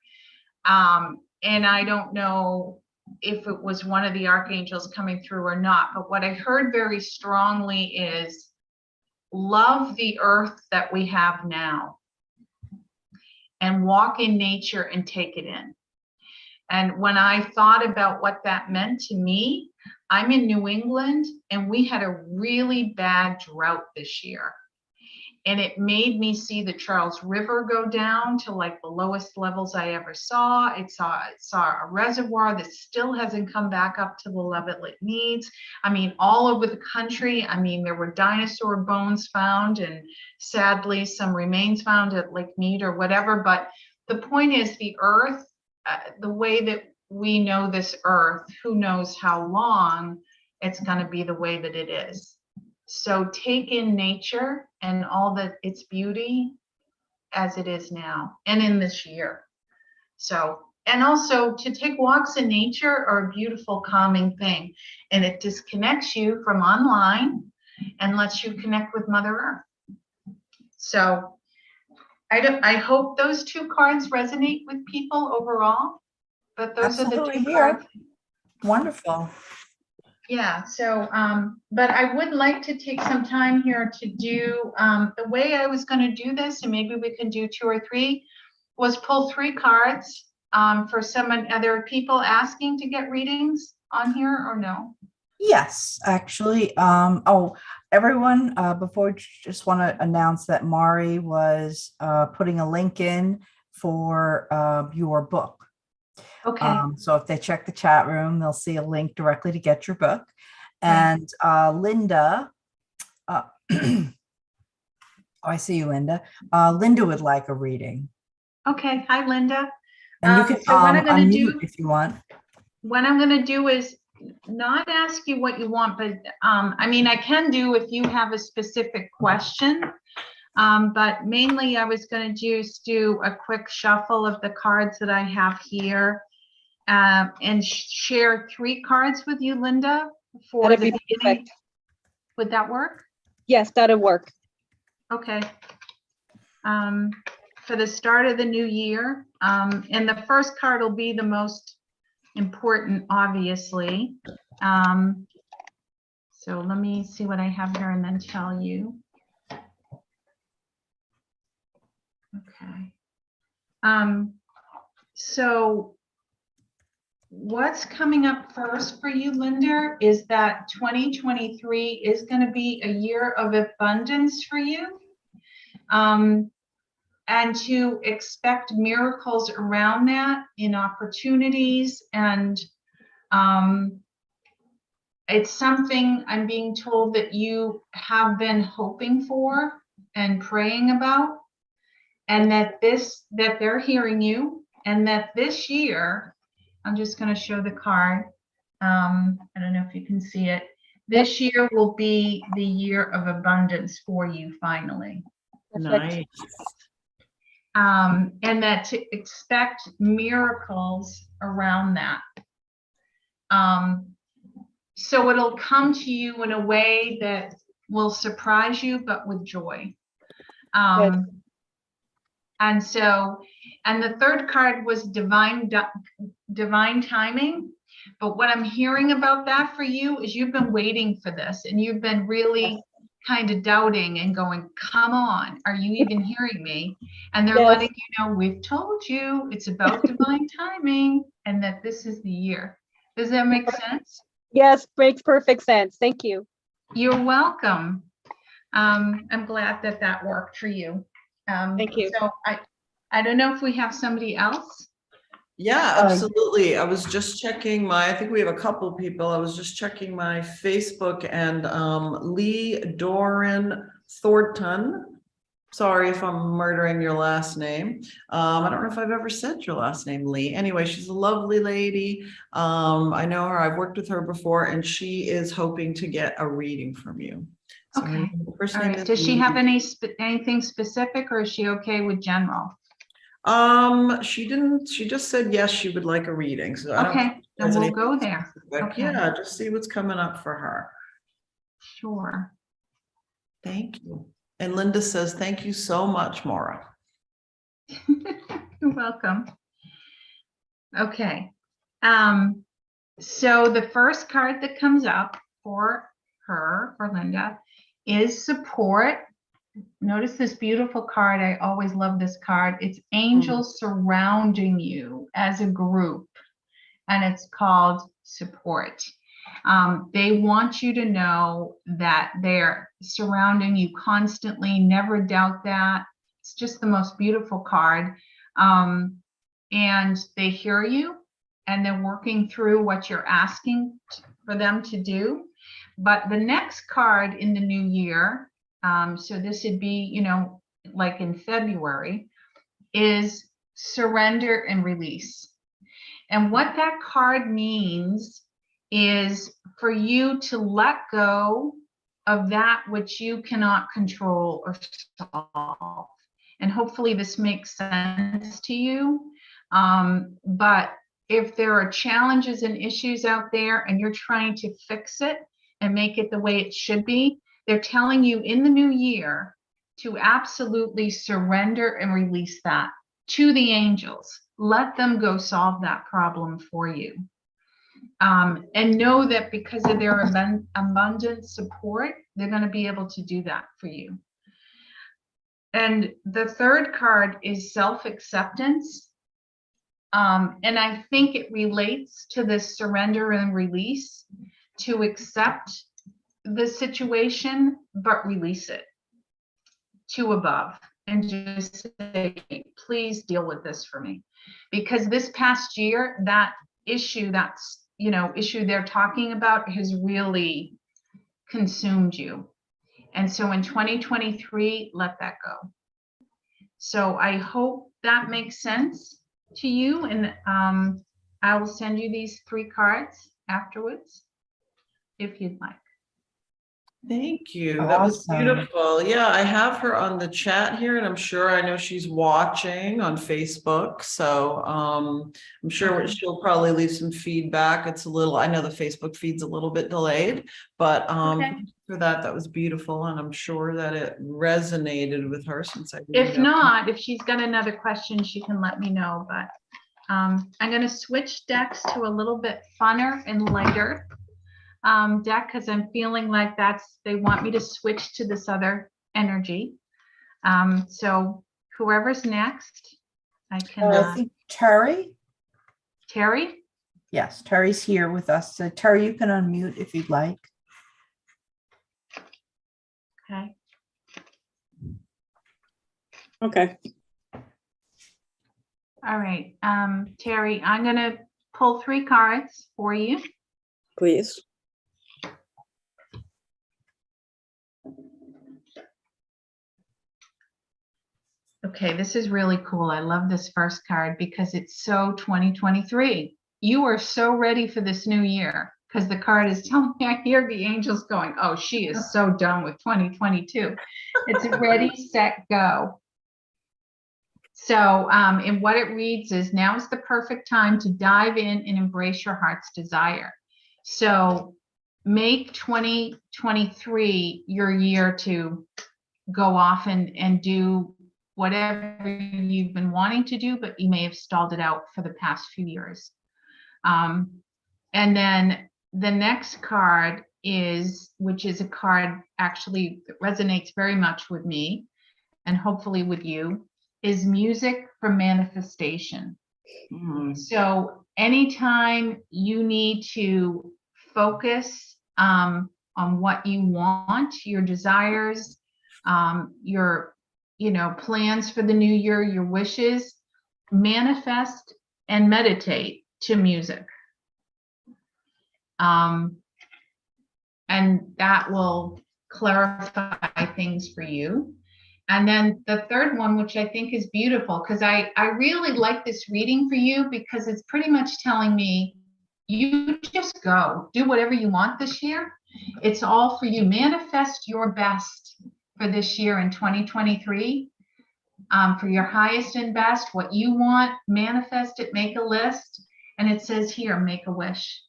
And I don't know if it was one of the archangels coming through or not, but what I heard very strongly is love the earth that we have now and walk in nature and take it in. And when I thought about what that meant to me, I'm in New England and we had a really bad drought this year. And it made me see the Charles River go down to like the lowest levels I ever saw. It saw a reservoir that still hasn't come back up to the level it needs. I mean, all over the country. I mean, there were dinosaur bones found and sadly some remains found at Lake Mead or whatever. But the point is the earth, the way that we know this earth, who knows how long it's going to be the way that it is. So take in nature and all that its beauty as it is now and in this year. So, and also to take walks in nature are a beautiful calming thing, and it disconnects you from online and lets you connect with Mother Earth. So I hope those 2 cards resonate with people overall, but those Absolutely are the 2 cards. Wonderful. Yeah, so, but I would like to take some time here to do, the way I was going to do this, and maybe we can do 2 or 3, was pull 3 cards for some other people asking to get readings on here or no? Yes, actually. Everyone, before just want to announce that Mari was putting a link in for your book. Okay. So if they check the chat room, they'll see a link directly to get your book. And Linda, I see you, Linda. Linda would like a reading. Okay. Hi, Linda. And you can so what I'm going to do if you want. What I'm going to do is not ask you what you want, but I mean, I can do if you have a specific question. But mainly I was going to just do a quick shuffle of the cards that I have here, and share 3 cards with you, Linda, for That'd the be beginning. perfect. Would that work? Yes, that'll work. Okay. For the start of the new year, and the first card will be the most important, obviously. So let me see what I have here and then tell you. Okay. So what's coming up first for you, Linda, is that 2023 is going to be a year of abundance for you. And to expect miracles around that in opportunities. And it's something I'm being told that you have been hoping for and praying about, and that they're hearing you, and that this year, I'm just going to show the card. I don't know if you can see it. This year will be the year of abundance for you, finally. Nice. And that to expect miracles around that. So it'll come to you in a way that will surprise you, but with joy. And so, and the third card was divine timing. But what I'm hearing about that for you is you've been waiting for this, and you've been really kind of doubting and going, come on, are you even hearing me? And they're letting you know, we've told you it's about divine timing, and that this is the year. Does that make sense? Yes, makes perfect sense. Thank you. You're welcome. I'm glad that that worked for you. Thank you. So I don't know if we have somebody else. Yeah, absolutely. I was just checking I think we have a couple people. I was just checking my Facebook, and Lee Doran Thornton. Sorry if I'm murdering your last name. I don't know if I've ever said your last name, Lee. Anyway, she's a lovely lady. I know her. I've worked with her before, and she is hoping to get a reading from you. So Okay. her first All name right. is Does she Lee. have anything specific, or is she okay with general? She just said yes, she would like a reading. So I don't Okay, think then there's we'll anything go there. specific. Okay. Yeah, just see what's coming up for her. Sure. Thank you. And Linda says, thank you so much, Maura. You're welcome. Okay. So the first card that comes up for her, for Linda, is support. Notice this beautiful card. I always love this card. It's angels surrounding you as a group, and it's called support. They want you to know that they're surrounding you constantly. Never doubt that. It's just the most beautiful card. And they hear you, and they're working through what you're asking for them to do. But the next card in the new year, so this would be, like in February, is surrender and release. And what that card means is for you to let go of that which you cannot control or solve. And hopefully this makes sense to you. But if there are challenges and issues out there and you're trying to fix it and make it the way it should be, they're telling you in the new year to absolutely surrender and release that to the angels. Let them go solve that problem for you. And know that because of their abundant support, they're going to be able to do that for you. And the third card is self-acceptance. And I think it relates to this surrender and release, to accept the situation, but release it to above and just say, please deal with this for me. Because this past year, that issue, issue they're talking about has really consumed you. And so in 2023, let that go. So I hope that makes sense to you. And I will send you these 3 cards afterwards. if you'd like. Thank you. That was Awesome. beautiful. Yeah, I have her on the chat here, and I know she's watching on Facebook. So I'm sure she'll probably leave some feedback. I know the Facebook feed's a little bit delayed, but Okay. for that was beautiful, and I'm sure that it resonated with her since I didn't If know. not, if she's got another question, she can let me know, but I'm going to switch decks to a little bit funner and lighter deck because I'm feeling like they want me to switch to this other energy. So whoever's next, I can, I think Terry. Terry? Yes, Terry's here with us. So Terry, you can unmute if you'd like. Okay. Okay, All right. Terry, I'm going to pull 3 cards for you. please. Okay, this is really cool. I love this first card because it's so 2023. You are so ready for this new year because the card is telling me, I hear the angels going, oh, she is so done with 2022. It's ready, set, go. So, and what it reads is, now is the perfect time to dive in and embrace your heart's desire. So make 2023 your year to go off and do whatever you've been wanting to do, but you may have stalled it out for the past few years. And then the next card which is a card actually that resonates very much with me and hopefully with you, is music for manifestation. So anytime you need to focus on what you want, your desires, your plans for the new year, your wishes, manifest and meditate to music. And that will clarify things for you. And then the third one, which I think is beautiful, because I really like this reading for you because it's pretty much telling me, you just go, do whatever you want this year. It's all for you. Manifest your best for this year in 2023, for your highest and best, what you want, manifest it, make a list. And it says here, make a wish.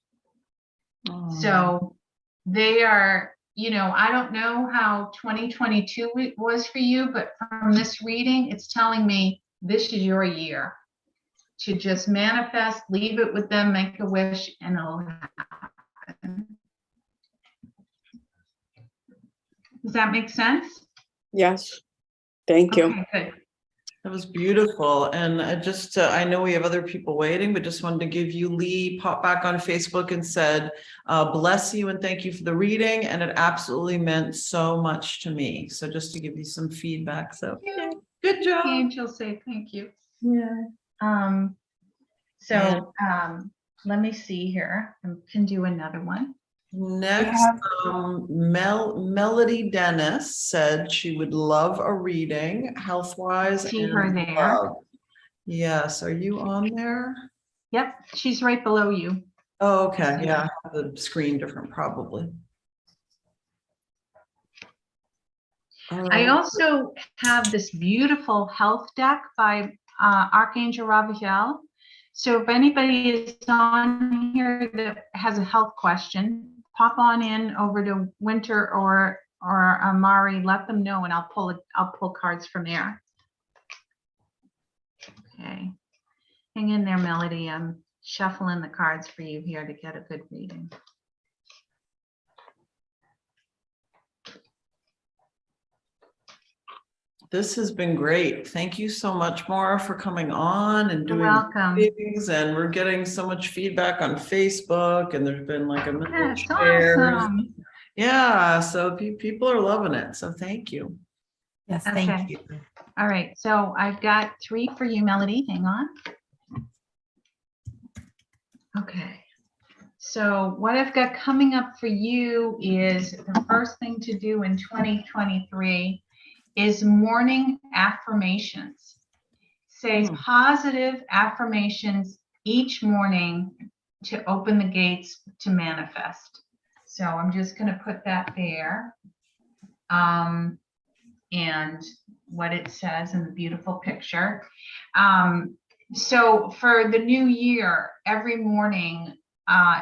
So they are, I don't know how 2022 was for you, but from this reading, it's telling me this is your year to just manifest, leave it with them, make a wish, and it'll happen. Does that make sense? Yes, thank you. Okay, good. That was beautiful. And I know we have other people waiting, but just wanted to give you, Lee popped back on Facebook and said, bless you and thank you for the reading. And it absolutely meant so much to me. So just to give you some feedback. So Yeah. good job. The angels say thank you. Yeah. Let me see here. I can do another one. Next, Melody Dennis said she would love a reading, health-wise. See her there. Love. Yes, are you on there? Yep, she's right below you. Oh, okay, yeah, I have the screen different probably. I also have this beautiful health deck by Archangel Raphael. So if anybody is on here that has a health question, pop on in over to Winter or Mari, let them know, and I'll pull cards from there. Okay, hang in there, Melody. I'm shuffling the cards for you here to get a good reading. This has been great. Thank you so much, Maura, for coming on and doing things. And we're getting so much feedback on Facebook, and there's been like a million shares. Awesome. Yeah, so people are loving it. So thank you. Yes, thank you. All right, so I've got 3 for you, Melody. Hang on. Okay. So what I've got coming up for you is the first thing to do in 2023 is morning affirmations. Say positive affirmations each morning to open the gates to manifest. So I'm just going to put that there. And what it says in the beautiful picture. So for the new year, every morning,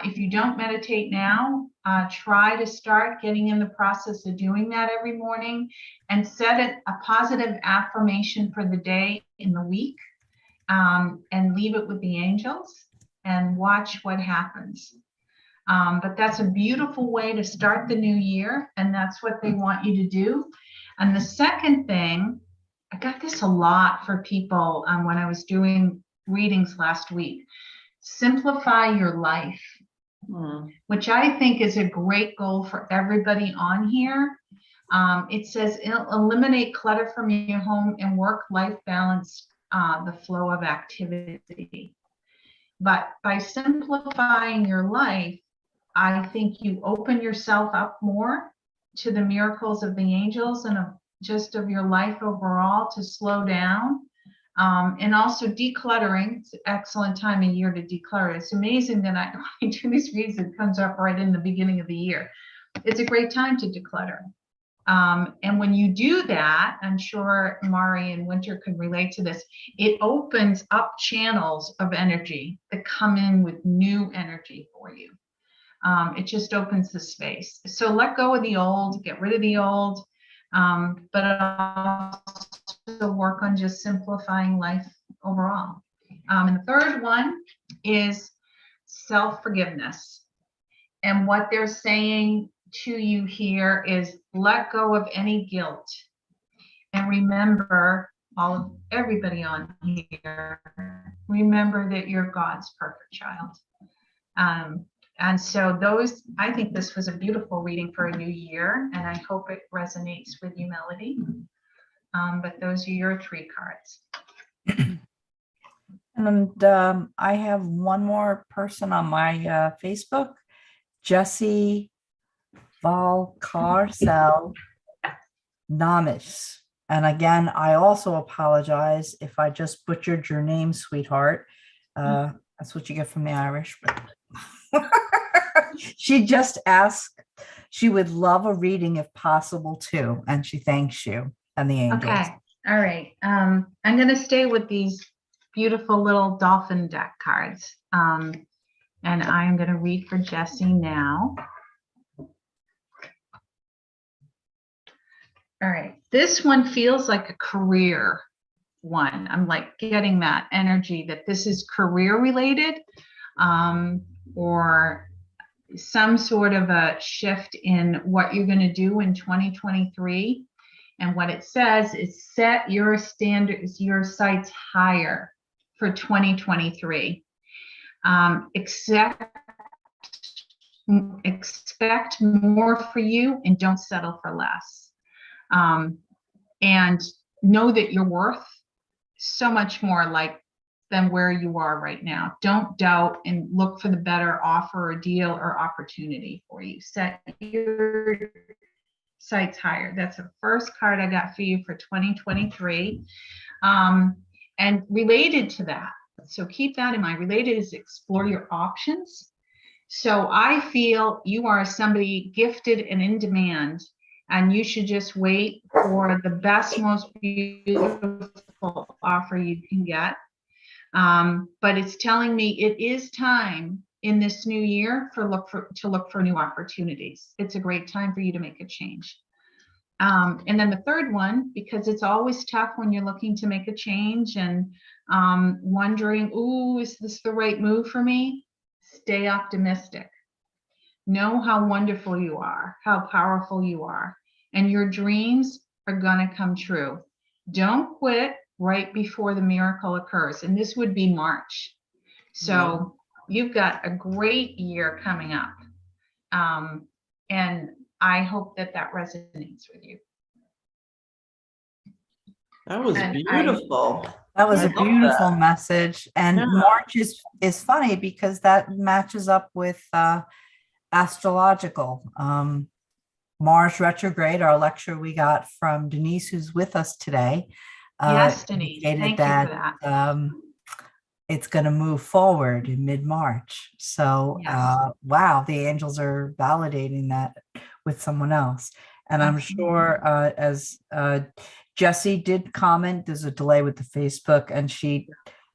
if you don't meditate now, try to start getting in the process of doing that every morning and set a positive affirmation for the day in the week, and leave it with the angels and watch what happens. But that's a beautiful way to start the new year, and that's what they want you to do. And the second thing, I got this a lot for people when I was doing readings last week. Simplify your life, which I think is a great goal for everybody on here. It says eliminate clutter from your home and work-life balance, the flow of activity. But by simplifying your life, I think you open yourself up more to the miracles of the angels and of just of your life overall to slow down. And also decluttering. It's an excellent time of year to declutter. It's amazing that when I do these reads, it comes up right in the beginning of the year. It's a great time to declutter. And when you do that, I'm sure Mari and Winter could relate to this, it opens up channels of energy that come in with new energy for you. It just opens the space. So let go of the old, get rid of the old, but also work on just simplifying life overall. And the third one is self-forgiveness. And what they're saying to you here is let go of any guilt. And remember, everybody on here, remember that you're God's perfect child. And so I think this was a beautiful reading for a new year, and I hope it resonates with you, Melody. But those are your 3 cards. And I have one more person on my Facebook, Jesse Valcarcel Namis. And again, I also apologize if I just butchered your name, sweetheart. That's what you get from the Irish. But she just asked, she would love a reading if possible too. And she thanks you and the angels. Okay. All right. I'm going to stay with these beautiful little dolphin deck cards. And I'm going to read for Jessie now. All right. This one feels like a career one. I'm like getting that energy that this is career related, or some sort of a shift in what you're going to do in 2023. And what it says is set your standards, your sights higher for 2023. Expect more for you and don't settle for less. And know that you're worth so much more than where you are right now. Don't doubt and look for the better offer or deal or opportunity for you. Set your sights higher. That's the first card I got for you for 2023. And related to that, so keep that in mind, related is explore your options. So I feel you are somebody gifted and in demand, and you should just wait for the best, most beautiful offer you can get. But it's telling me it is time in this new year to look for new opportunities. It's a great time for you to make a change. And then the third one, because it's always tough when you're looking to make a change and wondering, ooh, is this the right move for me? Stay optimistic. Know how wonderful you are, how powerful you are, and your dreams are going to come true. Don't quit right before the miracle occurs. And this would be March. So you've got a great year coming up. And I hope that resonates with you. That was beautiful. That was a beautiful message. And Yeah. March is funny because that matches up with astrological. Mars retrograde, our lecture we got from Denise, who's with us today. Yes, Denise. Thank you for that. it's going to move forward in mid-March. So, Yes. wow, the angels are validating that with someone else. And I'm Absolutely. sure, as Jessie did comment, there's a delay with the Facebook, and she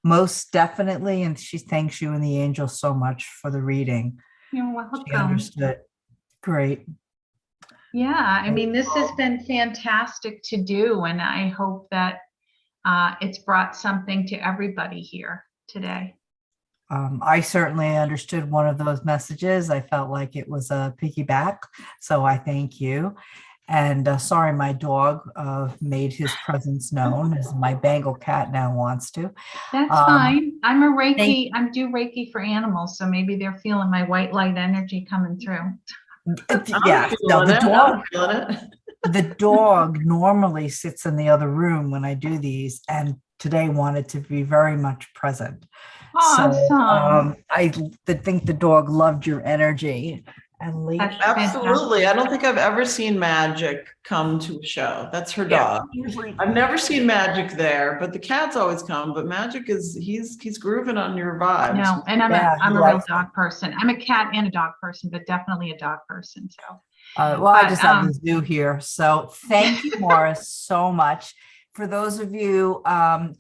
most definitely, and she thanks you and the angels so much for the reading. You're She welcome. understood. Great. Yeah, I mean, this has been fantastic to do, and I hope that it's brought something to everybody here today. I certainly understood one of those messages. I felt like it was a piggyback, so I thank you. And sorry, my dog made his presence known, as my Bengal cat now wants to. That's fine. I'm a Reiki. thank- I'm do Reiki for animals, so maybe they're feeling my white light energy coming through. Yeah, no, the dog. I'm feeling it. The dog normally sits in the other room when I do these, and today wanted to be very much present. Awesome. I think the dog loved your energy. And Lee, That's Absolutely. fantastic. I don't think I've ever seen Magic come to a show. That's her yeah, dog. usually I've never seen Magic there, but the cats always come. But Magic he's grooving on your vibes. No, and I'm Yeah, a he real likes dog person. I'm a cat and a dog person, but definitely a dog person. So well, I But, just have the zoo here. So thank you, Maura, so much. For those of you,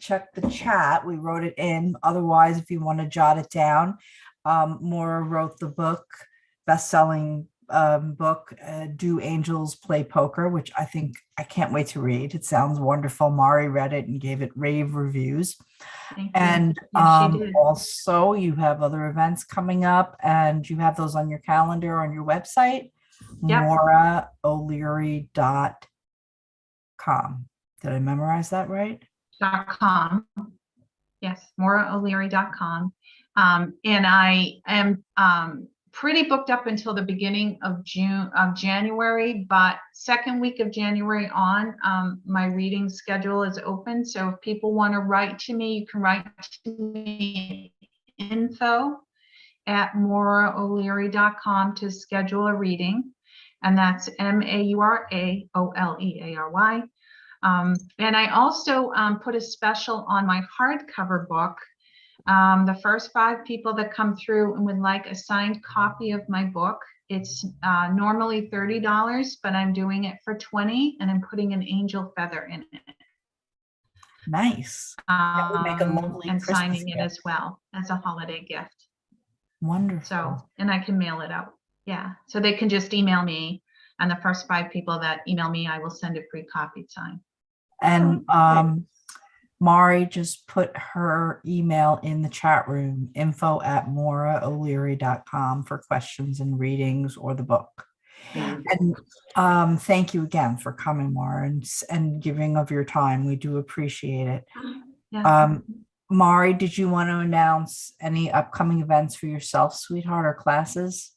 check the chat. We wrote it in. Otherwise, if you want to jot it down, Maura wrote the book, best-selling book, Do Angels Play Poker, which I can't wait to read. It sounds wonderful. Mari read it and gave it rave reviews. thank you. And Yes, she did. also you have other events coming up, and you have those on your calendar on your website, Yep. MauraO'Leary.com. Did I memorize that right? .com. Yes, MauraO'Leary.com. And I am pretty booked up until the beginning of January, but second week of January on, my reading schedule is open. So if people want to write to me, you can write to me info@MauraO'Leary.com to schedule a reading. And that's MauraOleary. And I also put a special on my hardcover book. The first 5 people that come through and would like a signed copy of my book, it's normally $30, but I'm doing it for $20, and I'm putting an angel feather in it. Nice. That would make a lovely and Christmas signing it gift. as well as a holiday gift. Wonderful. So, and I can mail it out. Yeah. So they can just email me, and the first 5 people that email me, I will send a free copy signed. And Mari just put her email in the chat room, info@MauraO'Leary.com for questions and readings or the book. And thank you again for coming, Mara, and giving of your time. We do appreciate it. Yeah. Mari, did you want to announce any upcoming events for yourself, sweetheart, or classes?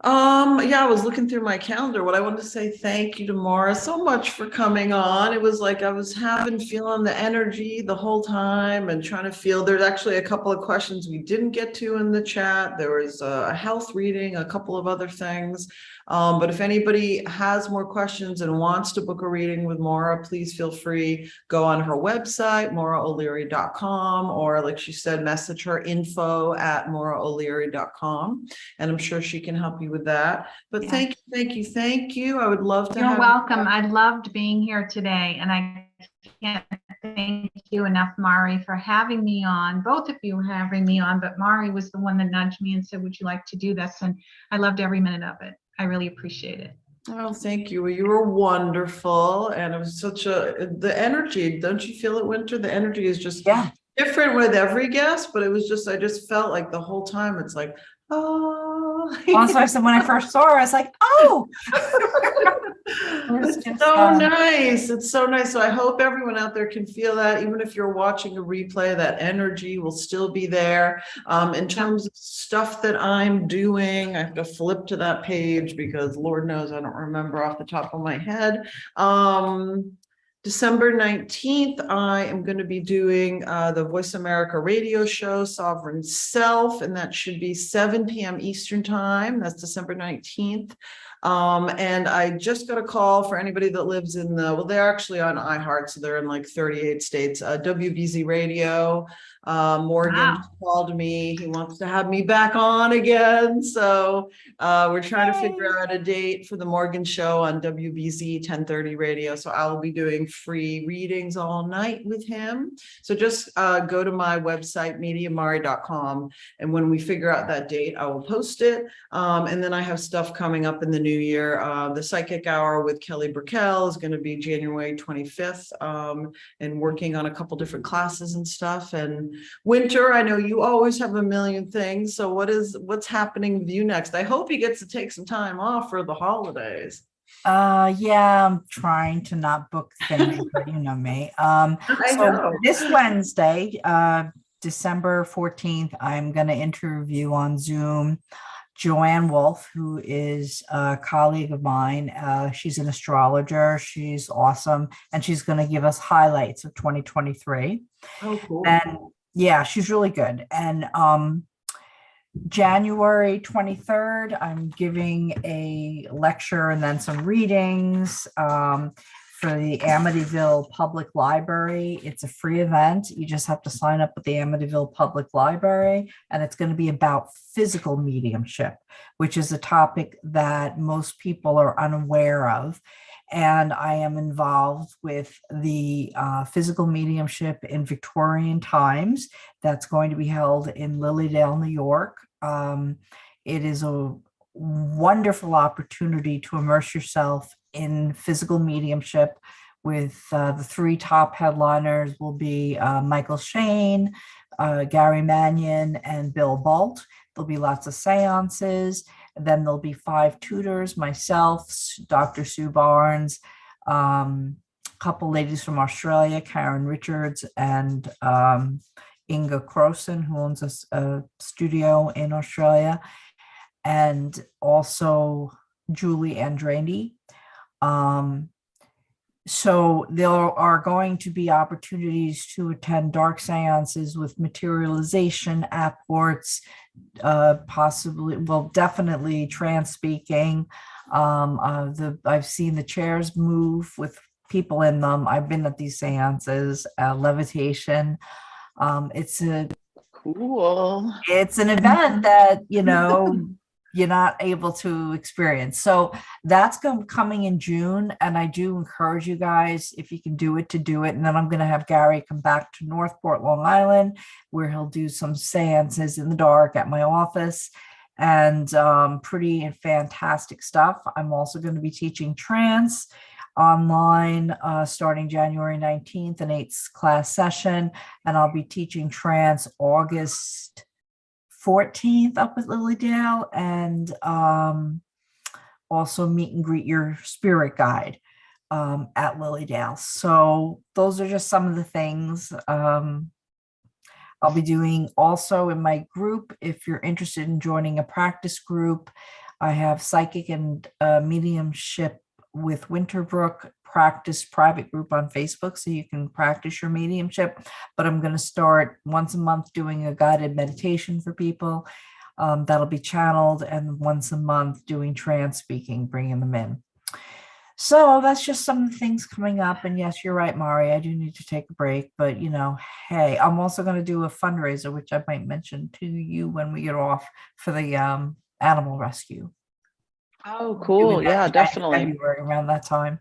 Yeah, I was looking through my calendar. What I wanted to say, thank you to Maura so much for coming on. It was like I was feeling the energy the whole time and trying to feel. There's actually a couple of questions we didn't get to in the chat. There was a health reading, a couple of other things. But if anybody has more questions and wants to book a reading with Maura, please feel free. Go on her website, MauraO'Leary.com, or like she said, message her info@MauraO'Leary.com, and I'm sure she can help you with that. But Yeah. thank you. I would love to. You're welcome. I loved being here today, and I can't thank you enough, Mari, for having me on. Both of you having me on, but Mari was the one that nudged me and said, "Would you like to do this?" And I loved every minute of it. I really appreciate it. Oh, thank you. Well, you were wonderful, and it was such the energy. Don't you feel it, Winter? The energy is just different with every guest, but it was just I just felt like the whole time it's like, oh. Also, I said when I first saw her, I was like, oh. It's so nice. It's so nice. So I hope everyone out there can feel that, even if you're watching a replay, that energy will still be there. In terms of stuff that I'm doing, I have to flip to that page because Lord knows I don't remember off the top of my head. December 19th, I am going to be doing the Voice America radio show, Sovereign Self, and that should be 7 p.m. Eastern time. That's December 19th. And I just got a call for anybody that lives in well, they're actually on iHeart, so they're in like 38 states, WBZ Radio. Morgan Wow. just called me. He wants to have me back on again. So we're trying to figure out a date for the Morgan show on WBZ 1030 radio. So I will be doing free readings all night with him. So just go to my website, mediamari.com. And when we figure out that date, I will post it. And then I have stuff coming up in the new year. The Psychic Hour with Kelly Burkell is going to be January 25th, and working on a couple different classes and stuff. And Winter, I know you always have a million things. So what's happening with you next? I hope he gets to take some time off for the holidays. Yeah, I'm trying to not book things, but you know me. I So know. this Wednesday, December 14th, I'm going to interview on Zoom Joanne Wolf, who is a colleague of mine. She's an astrologer. She's awesome. And she's going to give us highlights of 2023. Oh, cool. And yeah, she's really good. And January 23rd, I'm giving a lecture and then some readings for the Amityville Public Library. It's a free event. You just have to sign up with the Amityville Public Library, and it's going to be about physical mediumship, which is a topic that most people are unaware of. And I am involved with the physical mediumship in Victorian times. That's going to be held in Lilydale, New York. It is a wonderful opportunity to immerse yourself in physical mediumship with the three top headliners will be Michael Shane, Gary Mannion, and Bill Bolt. There'll be lots of seances. Then there'll be 5 tutors, myself, Dr. Sue Barnes, a couple ladies from Australia, Karen Richards, and Inga Croson, who owns a studio in Australia, and also Julie Andrani. So there are going to be opportunities to attend dark seances with materialization, apports, possibly, well, definitely trance speaking. I've seen the chairs move with people in them. I've been at these seances, levitation. It's Cool. It's an event that, you know, you're not able to experience. So that's coming in June. And I do encourage you guys, if you can do it, to do it. And then I'm going to have Gary come back to Northport, Long Island, where he'll do some seances in the dark at my office, and pretty and fantastic stuff. I'm also going to be teaching trance online starting January 19th, an 8th class session. And I'll be teaching trance August 14th up at Lilydale, and also meet and greet your spirit guide at Lilydale. So those are just some of the things I'll be doing. Also in my group, if you're interested in joining a practice group, I have psychic and mediumship with Winterbrook practice private group on Facebook, so you can practice your mediumship. But I'm going to start once a month doing a guided meditation for people that'll be channeled, and once a month doing trance speaking, bringing them in. So that's just some of the things coming up. And yes, you're right, Mari, I do need to take a break, but you know, hey, I'm also going to do a fundraiser, which I might mention to you when we get off, for the animal rescue. Oh, cool. Yeah, definitely. February, around that time.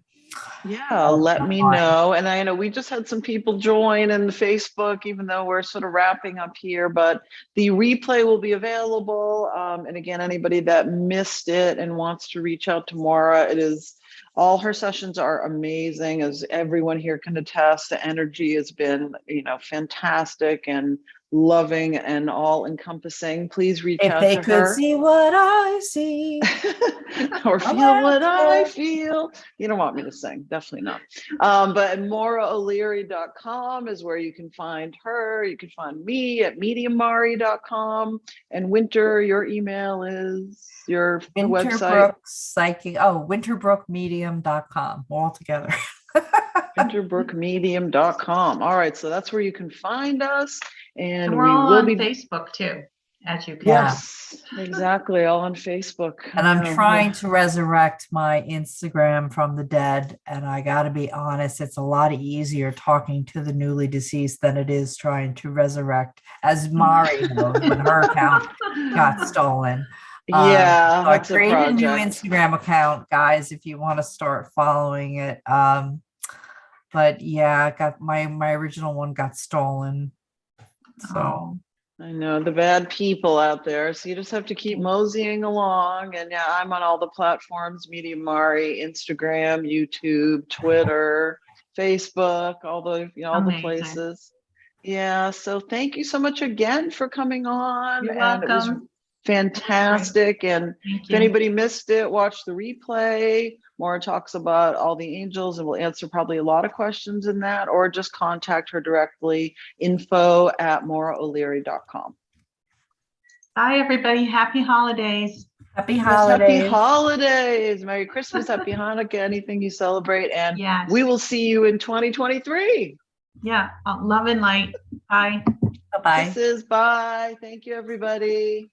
Yeah, let me know. And I know we just had some people join in the Facebook, even though we're sort of wrapping up here, but the replay will be available. And again, anybody that missed it and wants to reach out to Maura, all her sessions are amazing, as everyone here can attest. The energy has been, fantastic and loving and all encompassing. Please reach out to her. If they could see what I see. Or feel what I feel. You don't want me to sing, definitely not. But MauraO'Leary.com is where you can find her. You can find me at mediamari.com. And Winter, your email is your website. Winterbrookmedium.com, all together. Winterbrookmedium.com. All right, so that's where you can find us. And we're we all will on be Facebook too. as you can. Yeah. Yes, exactly. All on Facebook. And I'm Yeah, trying to resurrect my Instagram from the dead. And I got to be honest, it's a lot easier talking to the newly deceased than it is trying to resurrect, as Mari knows when her account got stolen. Yeah, So I that's a created a new project. Instagram account, guys, if you want to start following it. But yeah, I got my original one got stolen. So Oh, I know the bad people out there. So you just have to keep moseying along. And yeah, I'm on all the platforms, Media Mari, Instagram, YouTube, Twitter, Facebook, all the, all the amazing. places. Yeah. So thank you so much again for coming on. You're And it was welcome. fantastic. And Thank if you. anybody missed it, watch the replay. Maura talks about all the angels and we'll answer probably a lot of questions in that, or just contact her directly, info@mauraoleary.com. Bye, everybody. Happy holidays. happy Yes, holidays. happy holidays. Merry Christmas, happy Hanukkah, anything you celebrate. And Yes. we will see you in 2023. Yeah. Love and light. Bye. Bye-bye. Kisses, bye. Thank you, everybody.